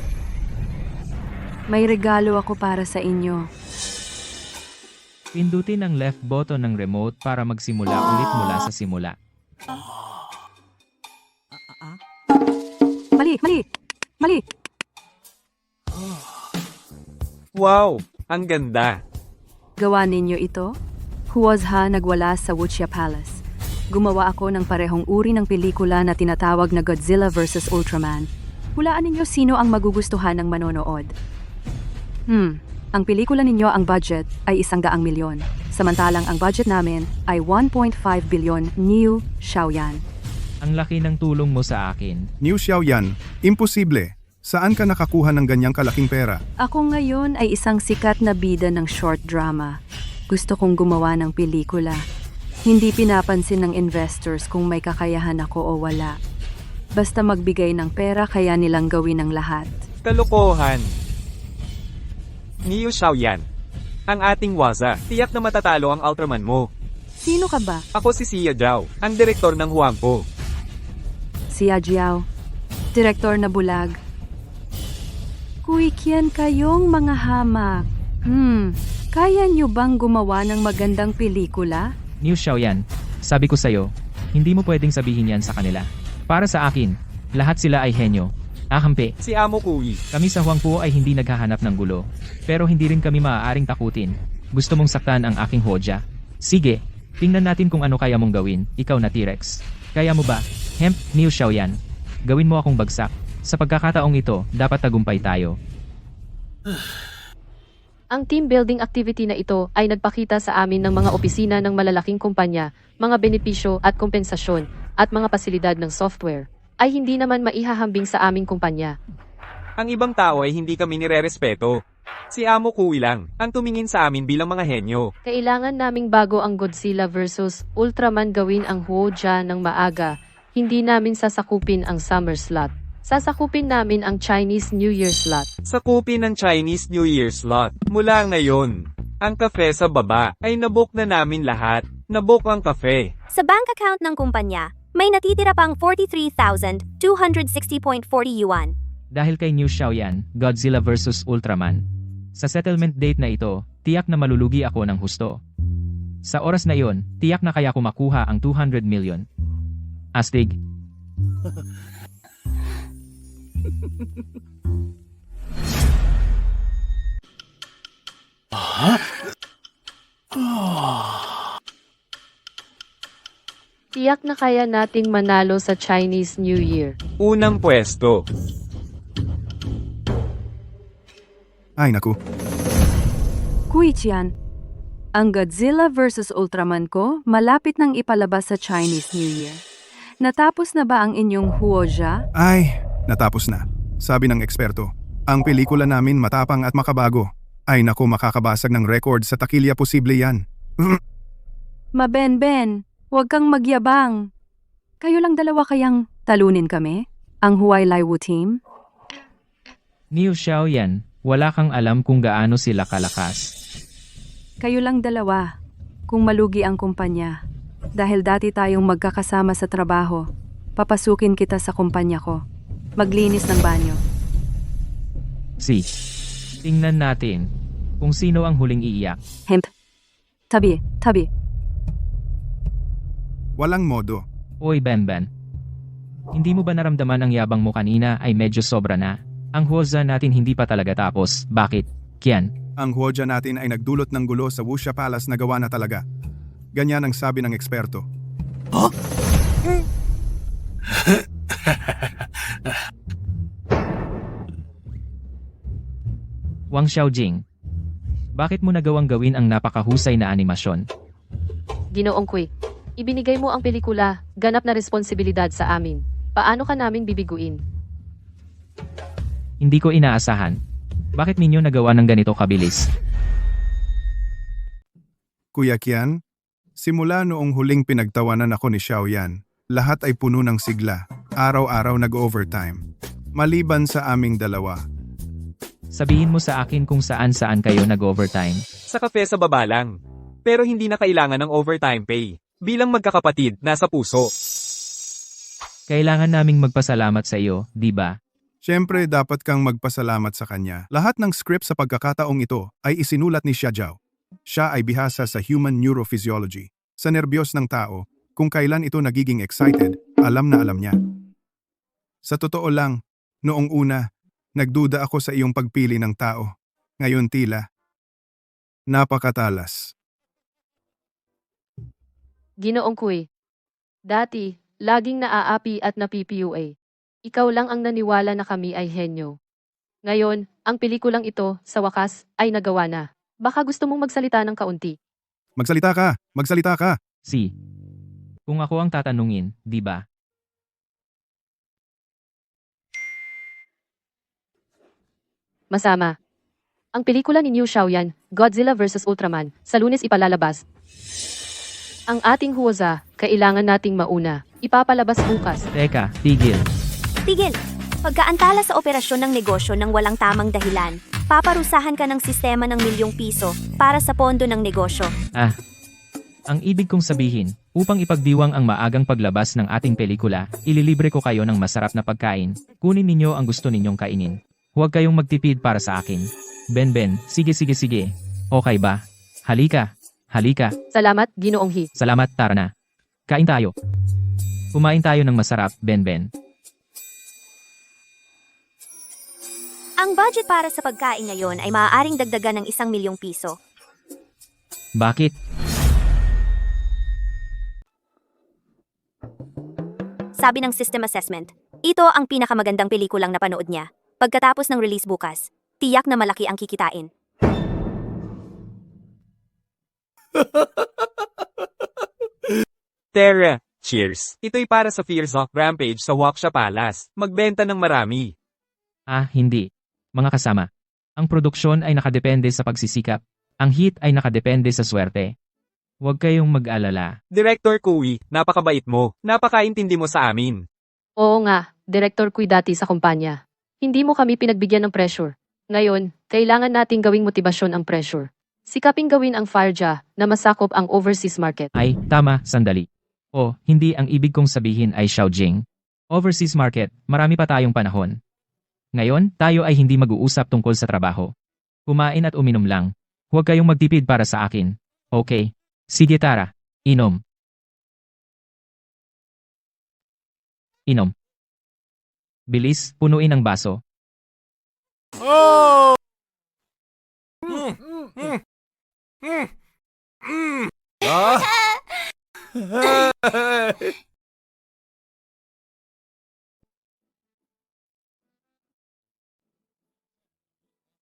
may regalo ako para sa inyo. Pindutin ang left button ng remote para magsimula ulit mula sa simula. Mali! Wow! Ang ganda! Gawa ninyo ito? Huoza nagwala sa Wuxia Palace. Gumawa ako ng parehong uri ng pelikula na tinatawag na Godzilla vs. Ultraman. Hulaan ninyo sino ang magugustuhan ng manonood. Ang pelikula ninyo ang budget ay 100 milyon. Samantalang ang budget namin ay 1.5 bilyon Niu Xiaoyan. Ang laki ng tulong mo sa akin. Niu Xiaoyan, imposible. Saan ka nakakuha ng ganyang kalaking pera? Ako ngayon ay isang sikat na bida ng short drama. Gusto kong gumawa ng pelikula. Hindi pinapansin ng investors kung may kakayahan ako o wala. Basta magbigay ng pera kaya nilang gawin ang lahat. Kalokohan. Niu Xiaoyan. Ang ating waza. Tiyak na matatalo ang Ultraman mo. Sino ka ba? Ako si Xia Zhao, ang direktor ng Huangpo. Si Jiao. Direktor na bulag. Kuikyan kayong mga hamak. Kaya nyo bang gumawa ng magandang pelikula? Niu Xiaoyan, sabi ko sa'yo, hindi mo pwedeng sabihin yan sa kanila. Para sa akin, lahat sila ay henyo. Ahampe, Si Amo Kui. kami sa Huangpu ay hindi naghahanap ng gulo. Pero hindi rin kami maaaring takutin. Gusto mong saktan ang aking hodya? Sige, tingnan natin kung ano kaya mong gawin, ikaw na T-Rex. Kaya mo ba? Hemp, Niu Xiaoyan. Gawin mo akong bagsak. Sa pagkakataong ito, dapat tagumpay tayo. Ang team building activity na ito ay nagpakita sa amin ng mga opisina ng malalaking kumpanya, mga benepisyo at kompensasyon, at mga pasilidad ng software, ay hindi naman maihahambing sa aming kumpanya. Ang ibang tao ay hindi kami nirerespeto. Si Amo Kui lang, ang tumingin sa amin bilang mga henyo. Kailangan naming bago ang Godzilla vs. Ultraman gawin ang Huoja ng maaga. Hindi namin sasakupin ang summer slot. Sasakupin namin ang Chinese New Year slot. Sakupin ng Chinese New Year slot. Mula ngayon, ang kafe sa baba ay nabook na namin lahat. Nabook ang kafe. Sa bank account ng kumpanya, may natitira pang 43,260.40 yuan. Dahil kay Niu Xiaoyan, Godzilla vs. Ultraman. Sa settlement date na ito, tiyak na malulugi ako ng husto. Sa oras na iyon, tiyak na kaya ko makuha ang 200 million. Astig. Tiyak na kaya nating manalo sa Chinese New Year. Unang pwesto. Ay naku, Kuichian, ang Godzilla vs. Ultraman ko malapit nang ipalabas sa Chinese New Year. Natapos na ba ang inyong Huoja? ay, natapos na. Sabi ng eksperto, ang pelikula namin matapang at makabago. Ay naku, makakabasag ng record sa takilya posible yan. Maben-ben, huwag kang magyabang. Kayo lang dalawa kayang talunin kami? Ang Huay Laiwu team? Niu Xiaoyan, wala kang alam kung gaano sila kalakas. Kayo lang dalawa. Kung malugi ang kumpanya. Dahil dati tayong magkakasama sa trabaho, papasukin kita sa kumpanya ko. Maglinis ng banyo. Tingnan natin kung sino ang huling iiyak. Hemp. Tabi. Walang modo. Oy Benben. Hindi mo ba naramdaman ang yabang mo kanina ay medyo sobra na? Ang Huoza natin hindi pa talaga tapos. Bakit? Kian. Ang Huoja natin ay nagdulot ng gulo sa Wuxia Palace na gawa na talaga. Ganyan ang sabi ng eksperto. Wang Xiaojing. Bakit mo nagawang gawin ang napakahusay na animasyon? Ginoong Kui, ibinigay mo ang pelikula, ganap na responsibilidad sa amin. Paano ka namin bibiguin? Hindi ko inaasahan. Bakit ninyo nagawa ng ganito kabilis? Kuya Kian, simula noong huling pinagtawanan ako ni Xiaoyan, lahat ay puno ng sigla. Araw-araw nag-overtime. Maliban sa aming dalawa. Sabihin mo sa akin kung saan-saan kayo nag-overtime. Sa kafe sa baba lang. Pero hindi na kailangan ng overtime pay. Bilang magkakapatid, nasa puso. Kailangan naming magpasalamat sa iyo, di ba? Siyempre, dapat kang magpasalamat sa kanya. Lahat ng script sa pagkakataong ito ay isinulat ni Xia Zhao. Siya ay bihasa sa human neurophysiology. Sa nerbiyos ng tao, kung kailan ito nagiging excited, alam na alam niya. Sa totoo lang, noong una, nagduda ako sa iyong pagpili ng tao. Ngayon tila, napakatalas. Ginoong Kui, dati, laging naaapi at napi-PUA. Ikaw lang ang naniwala na kami ay henyo. Ngayon, ang pelikulang ito, sa wakas, ay nagawa na. Baka gusto mong magsalita ng kaunti. Magsalita ka! Magsalita ka! Kung ako ang tatanungin, di ba? masama. Ang pelikula ni New Xiaoyan, Godzilla vs. Ultraman, sa Lunes ipalalabas. Ang ating huwaza, kailangan nating mauna. Ipapalabas bukas. Teka, tigil. Tigil! Pagkaantala sa operasyon ng negosyo ng walang tamang dahilan, paparusahan ka ng sistema ng ₱1,000,000 para sa pondo ng negosyo. Ang ibig kong sabihin, upang ipagdiwang ang maagang paglabas ng ating pelikula, ililibre ko kayo ng masarap na pagkain. Kunin ninyo ang gusto ninyong kainin. Huwag kayong magtipid para sa akin. Ben, sige. Okay ba? Halika. Salamat, Ginoong He. Salamat, tara na. Kain tayo. Kumain tayo ng masarap, Ben. Ang budget para sa pagkain ngayon ay maaaring dagdagan ng ₱1,000,000. Bakit? Sabi ng system assessment, ito ang pinakamagandang pelikulang napanood niya. Pagkatapos ng release bukas, tiyak na malaki ang kikitain. Tara, cheers! Ito'y para sa Fears of Rampage sa Waksha Palace. Magbenta ng marami. Hindi. Mga kasama. Ang produksyon ay nakadepende sa pagsisikap. Ang hit ay nakadepende sa swerte. Huwag kayong mag-alala. Director Kui, napakabait mo. Napakaintindi mo sa amin. Oo nga, Director Kui dati sa kumpanya. Hindi mo kami pinagbigyan ng pressure. Ngayon, kailangan nating gawing motibasyon ang pressure. Sikaping gawin ang Farja na masakop ang overseas market. Ay, tama, sandali. Hindi ang ibig kong sabihin ay Xiaojing. Overseas market, marami pa tayong panahon. Ngayon, tayo ay hindi mag-uusap tungkol sa trabaho. Kumain at uminom lang. Huwag kayong magtipid para sa akin. Okay? Sige tara, inom. Inom. Bilis, punuin ang baso.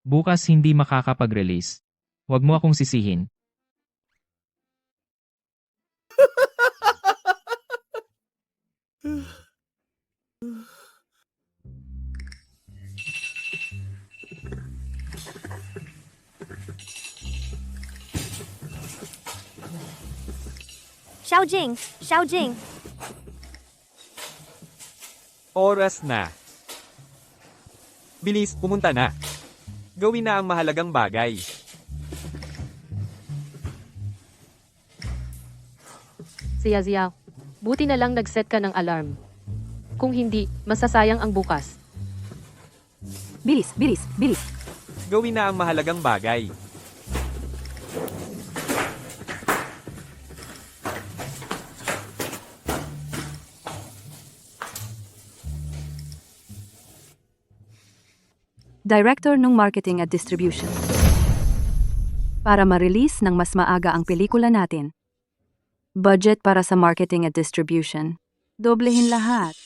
Bukas hindi makakapag-release. Huwag mo akong sisihin. Xiaojing! Oras na. Bilis, pumunta na. Gawin na ang mahalagang bagay. Ziyaw. Buti na lang nag-set ka ng alarm. Kung hindi, masasayang ang bukas. Bilis. Gawin na ang mahalagang bagay. Director ng Marketing at Distribution. Para ma-release ng mas maaga ang pelikula natin. Budget para sa marketing at distribution. Doblehin lahat.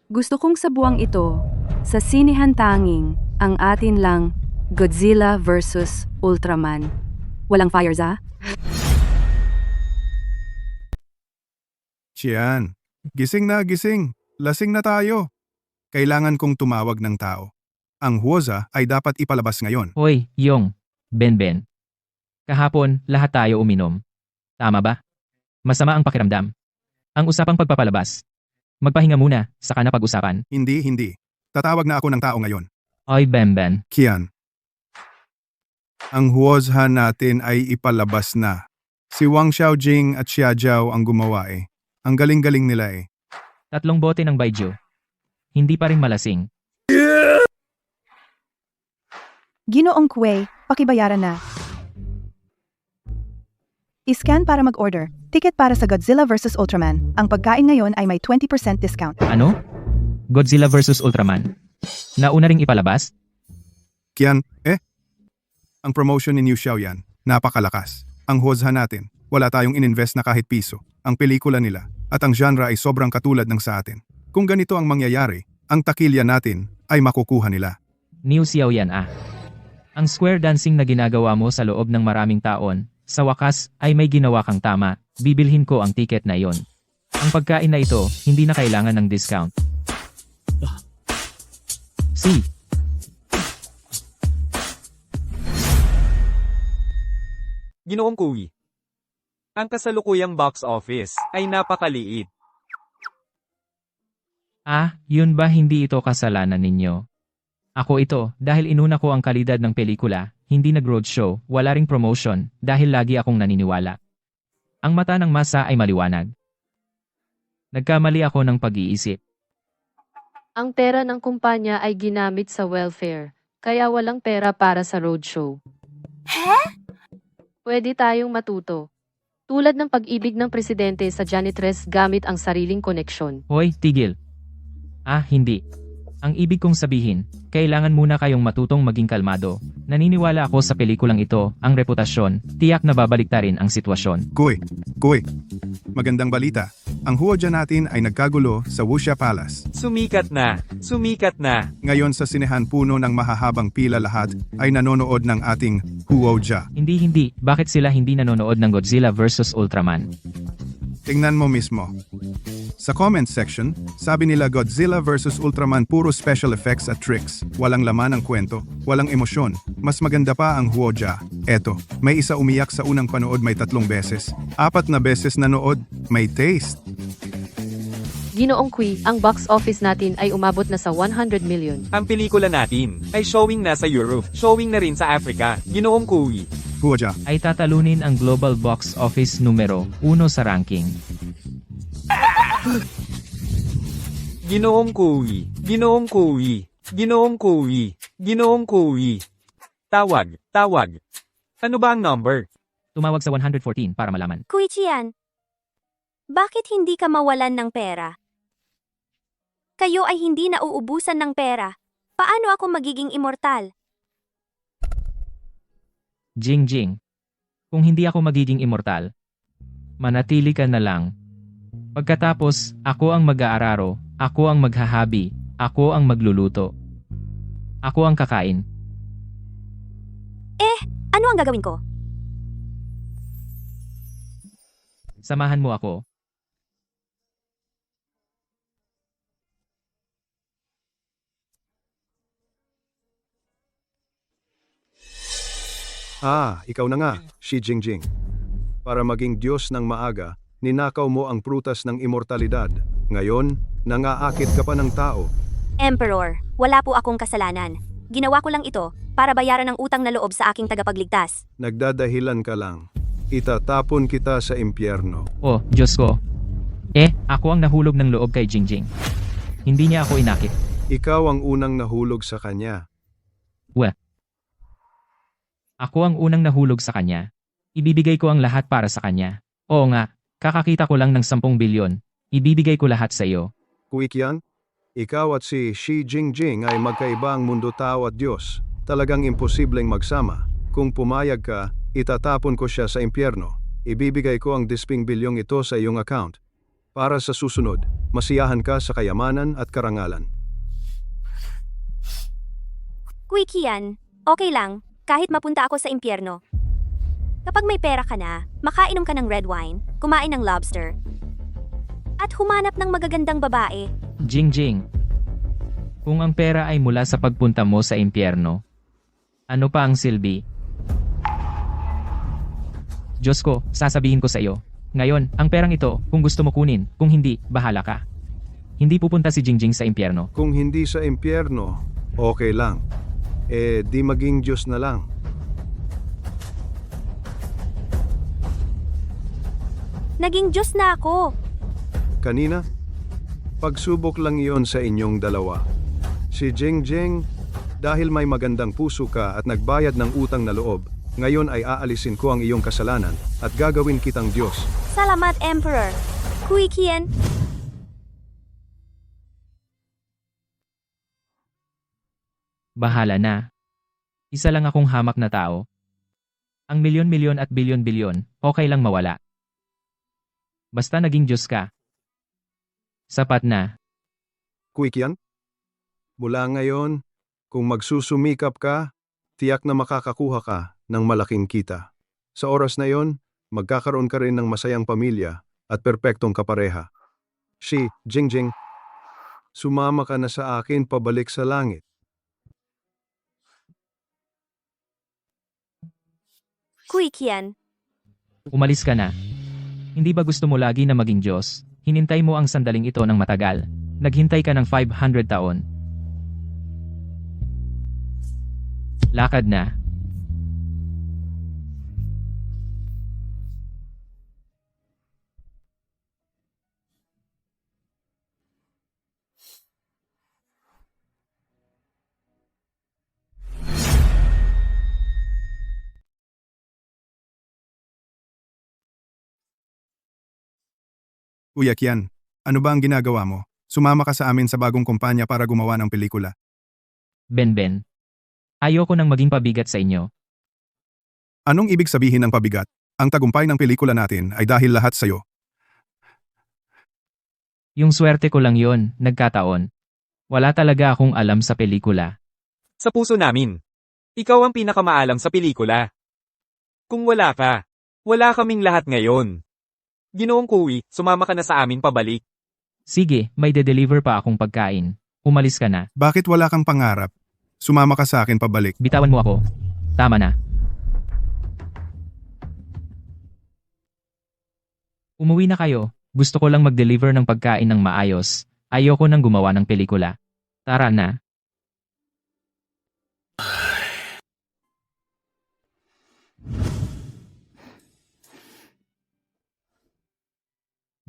Gusto kong sa buwang ito, sa sinihan tanging, ang atin lang, Godzilla vs. Ultraman. Walang fires Qian, gising na gising. Lasing na tayo. Kailangan kong tumawag ng tao. Ang huwaza ay dapat ipalabas ngayon. Hoy, Yong. Ben. Kahapon, lahat tayo uminom. Tama ba? Masama ang pakiramdam. Ang usapang pagpapalabas. Magpahinga muna, saka na pag-usapan. Hindi. Tatawag na ako ng tao ngayon. Oy, Ben. Qian. Ang huwaza natin ay ipalabas na. Si Wang Xiaojing at Xia Zhao ang gumawa eh. Ang galing-galing nila eh. 3 bote ng baijiu. Hindi pa rin malasing. Ginoong Kuwei, pakibayaran na. I-scan para mag-order. Ticket para sa Godzilla vs. Ultraman. Ang pagkain ngayon ay may 20% discount. Ano? Godzilla vs. Ultraman. Nauna ring ipalabas? Qian, ang promotion ni New Xiaoyan, napakalakas. Ang huwaza natin, wala tayong ininvest na kahit piso. Ang pelikula nila, at ang genre ay sobrang katulad ng sa atin. Kung ganito ang mangyayari, ang takilya natin ay makukuha nila. New Xiaoyan Ang square dancing na ginagawa mo sa loob ng maraming taon, sa wakas ay may ginawa kang tama, bibilhin ko ang ticket na iyon. Ang pagkain na ito, hindi na kailangan ng discount. C. Ginoong Kui. Ang kasalukuyang box office ay napakaliit. Yun ba hindi ito kasalanan ninyo? Ako ito, dahil inuna ko ang kalidad ng pelikula, hindi nag-roadshow, wala ring promotion, dahil lagi akong naniniwala. Ang mata ng masa ay maliwanag. Nagkamali ako ng pag-iisip. Ang pera ng kumpanya ay ginamit sa welfare, kaya walang pera para sa roadshow. Pwede tayong matuto. Tulad ng pag-ibig ng presidente sa janitress gamit ang sariling koneksyon. Hoy, tigil. Hindi. Ang ibig kong sabihin, kailangan muna kayong matutong maging kalmado. Naniniwala ako sa pelikulang ito, ang reputasyon, tiyak na babaliktarin ang sitwasyon. Kuy, magandang balita. Ang huodya natin ay nagkagulo sa Wuxia Palace. Sumikat na! Sumikat na! Ngayon sa sinehan puno ng mahahabang pila lahat ay nanonood ng ating huodya. Hindi. Bakit sila hindi nanonood ng Godzilla vs. Ultraman? Tingnan mo mismo. Sa comment section, sabi nila Godzilla vs. Ultraman puro special effects at tricks. Walang laman ang kwento, walang emosyon. Mas maganda pa ang huodya. Eto, may isa umiyak sa unang panood may 3 beses. 4 na beses nanood, may taste. Ginoong Kui, ang box office natin ay umabot na sa 100 million. Ang pelikula natin ay showing na sa Europe, showing na rin sa Africa. Ginoong Kui. Huodya. Ay tatalunin ang global box office numero 1 sa ranking. Ginoong Kui. Ginoong Kui. Ginoong Kui. Ginoong Kui. Tawag. Ano ba ang number? Tumawag sa 114 para malaman. Kuichian, bakit hindi ka mawalan ng pera? Kayo ay hindi nauubusan ng pera. Paano ako magiging immortal? Jing. Kung hindi ako magiging immortal, manatili ka na lang. Pagkatapos, ako ang mag-aararo, ako ang maghahabi, ako ang magluluto. Ako ang kakain. Ano ang gagawin ko? Samahan mo ako. Ikaw na nga, Xi Jinping. Para maging Diyos ng maaga, ninakaw mo ang prutas ng immortalidad. Ngayon, nangaakit ka pa ng tao. Emperor, wala po akong kasalanan. Ginawa ko lang ito para bayaran ang utang na loob sa aking tagapagligtas. Nagdadahilan ka lang. Itatapon kita sa impyerno. Oh, Diyos ko. Ako ang nahulog ng loob kay Jingjing. Hindi niya ako inakit. Ikaw ang unang nahulog sa kanya. Ako ang unang nahulog sa kanya. Ibibigay ko ang lahat para sa kanya. Oo nga, kakakita ko lang ng 10 bilyon. Ibibigay ko lahat sa iyo. Kuikyan, ikaw at si Xi Jinping ay magkaiba ang mundo tao at Diyos. Talagang imposibleng magsama. Kung pumayag ka, itatapon ko siya sa impyerno. Ibibigay ko ang 10 bilyong ito sa iyong account. Para sa susunod, masiyahan ka sa kayamanan at karangalan. Kuikian, okay lang, kahit mapunta ako sa impyerno. Kapag may pera ka na, makainom ka ng red wine, kumain ng lobster, at humanap ng magagandang babae. Jingjing. Kung ang pera ay mula sa pagpunta mo sa impyerno, ano pa ang silbi? Diyos ko, sasabihin ko sa iyo. Ngayon, ang perang ito, kung gusto mo kunin, kung hindi, bahala ka. Hindi pupunta si Jingjing sa impyerno. Kung hindi sa impyerno, okay lang. Di maging Diyos na lang. Naging Diyos na ako. Kanina, pagsubok lang iyon sa inyong dalawa. Si Jingjing, dahil may magandang puso ka at nagbayad ng utang na loob, ngayon ay aalisin ko ang iyong kasalanan at gagawin kitang Diyos. Salamat, Emperor. Kuikian, Bahala na. Isa lang akong hamak na tao. Ang milyon-milyon at bilyon-bilyon, okay lang mawala. Basta naging Diyos ka. Sapat na. Kuikyan, mula ngayon, kung magsusumikap ka, tiyak na makakakuha ka ng malaking kita. Sa oras na yon, magkakaroon ka rin ng masayang pamilya at perpektong kapareha. Xi Jinping, sumama ka na sa akin pabalik sa langit. Quick yan. Umalis ka na. Hindi ba gusto mo lagi na maging Diyos? Hinintay mo ang sandaling ito ng matagal. Naghintay ka ng 500 taon. Lakad na. Kuya Kian, ano ba ang ginagawa mo? Sumama ka sa amin sa bagong kumpanya para gumawa ng pelikula. Ben. Ayoko nang maging pabigat sa inyo. Anong ibig sabihin ng pabigat? Ang tagumpay ng pelikula natin ay dahil lahat sa'yo. Yung swerte ko lang yon, nagkataon. Wala talaga akong alam sa pelikula. Sa puso namin. Ikaw ang pinakamaalam sa pelikula. Kung wala ka, wala kaming lahat ngayon. Ginoong Kui, sumama ka na sa amin pabalik. Sige, may de-deliver pa akong pagkain. Umalis ka na. Bakit wala kang pangarap? Sumama ka sa akin pabalik. Bitawan mo ako. Tama na. Umuwi na kayo. Gusto ko lang mag-deliver ng pagkain ng maayos. Ayoko nang gumawa ng pelikula. Tara na.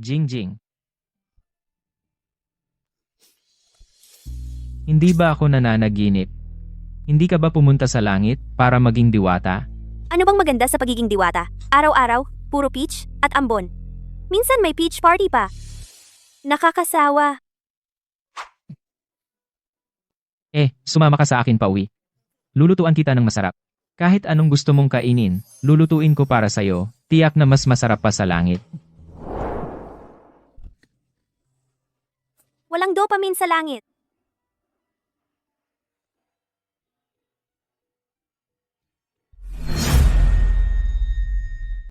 Jing. Hindi ba ako nananaginip? Hindi ka ba pumunta sa langit para maging diwata? Ano bang maganda sa pagiging diwata? Araw-araw, puro peach at ambon. Minsan may peach party pa. Nakakasawa. Sumama ka sa akin pauwi. Lulutuan kita ng masarap. Kahit anong gusto mong kainin, lulutuin ko para sa'yo. Tiyak na mas masarap pa sa langit. Walang dopamine sa langit.